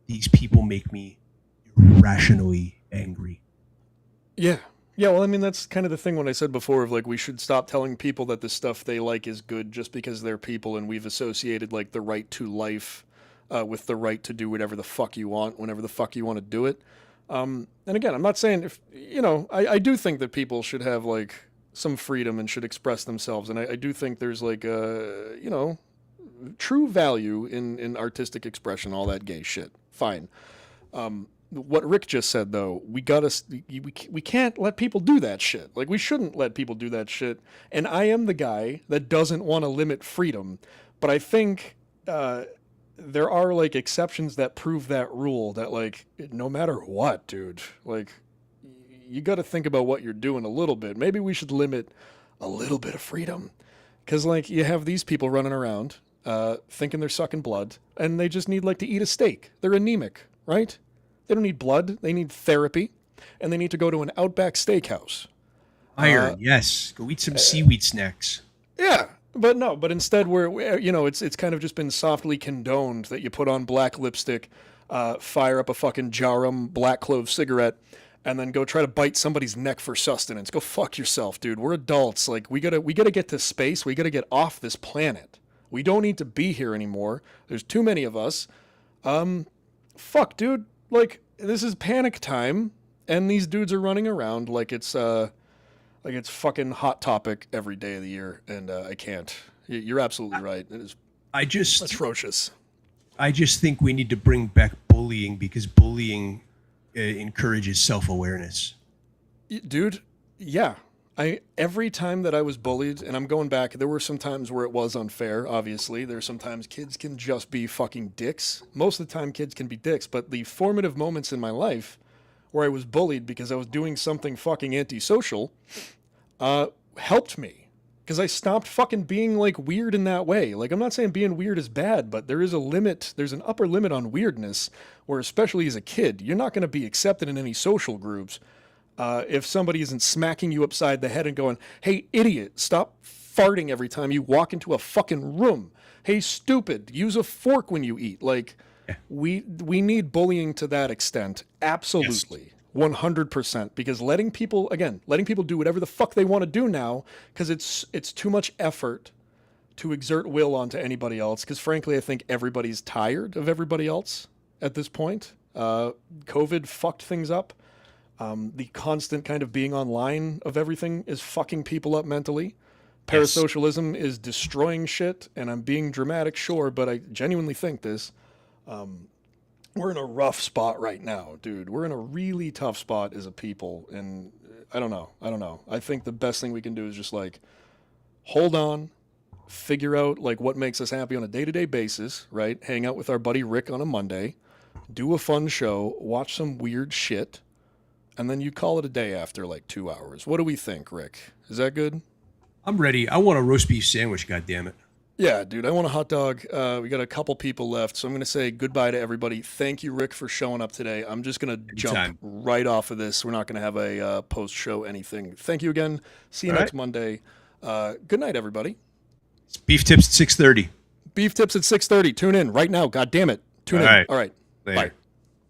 These people make me irrationally angry. Yeah. Yeah, well, I mean, that's kind of the thing when I said before of, like, we should stop telling people that the stuff they like is good just because they're people, and we've associated, like, the right to life with the right to do whatever the fuck you want, whenever the fuck you want to do it. And again, I'm not saying if, I do think that people should have, like, some freedom and should express themselves, and I do think there's, like, true value in artistic expression, all that gay shit. Fine. What Rick just said, though, we can't let people do that shit. Like, we shouldn't let people do that shit. And I am the guy that doesn't want to limit freedom, but I think there are, like, exceptions that prove that rule, that, like, no matter what, dude, like, you got to think about what you're doing a little bit. Maybe we should limit a little bit of freedom, because, like, you have these people running around thinking they're sucking blood, and they just need, like, to eat a steak. They're anemic, right? They don't need blood. They need therapy, and they need to go to an Outback Steakhouse. Iron, yes. Go eat some seaweed snacks. Yeah, but instead it's kind of just been softly condoned that you put on black lipstick, fire up a fucking Jarum black clove cigarette, and then go try to bite somebody's neck for sustenance. Go fuck yourself, dude. We're adults. Like, we gotta get to space. We gotta get off this planet. We don't need to be here anymore. There's too many of us. Fuck, dude. Like, this is panic time, and these dudes are running around like it's fucking Hot Topic every day of the year, and I can't. You're absolutely right. It is atrocious. I just think we need to bring back bullying, because bullying encourages self-awareness. Dude, yeah. Every time that I was bullied, and I'm going back, there were some times where it was unfair, obviously. There's sometimes kids can just be fucking dicks. Most of the time kids can be dicks, but the formative moments in my life where I was bullied because I was doing something fucking antisocial helped me. Because I stopped fucking being, like, weird in that way. Like, I'm not saying being weird is bad, but there is a limit. There's an upper limit on weirdness where, especially as a kid, you're not going to be accepted in any social groups if somebody isn't smacking you upside the head and going, hey, idiot, stop farting every time you walk into a fucking room. Hey, stupid, use a fork when you eat. Like, we need bullying to that extent. Absolutely. Yes. 100%. Because letting people do whatever the fuck they want to do now, because it's too much effort to exert will onto anybody else. Because frankly, I think everybody's tired of everybody else at this point. COVID fucked things up. The constant kind of being online of everything is fucking people up mentally. Parasocialism is destroying shit, and I'm being dramatic, sure, but I genuinely think this. We're in a rough spot right now, dude. We're in a really tough spot as a people, and I don't know. I think the best thing we can do is just, like, hold on, figure out, like, what makes us happy on a day-to-day basis, right? Hang out with our buddy Rick on a Monday, do a fun show, watch some weird shit, and then you call it a day after, like, 2 hours. What do we think, Rick? Is that good? I'm ready. I want a roast beef sandwich, goddammit. Yeah, dude, I want a hot dog. We got a couple people left, so I'm going to say goodbye to everybody. Thank you, Rick, for showing up today. I'm just going to jump right off of this. We're not going to have a post-show anything. Thank you again. See you next Monday. Good night, everybody. It's Beef Tips at 6:30. Beef Tips at 6:30. Tune in right now. God damn it. Tune in. Right. All right. Later. Bye.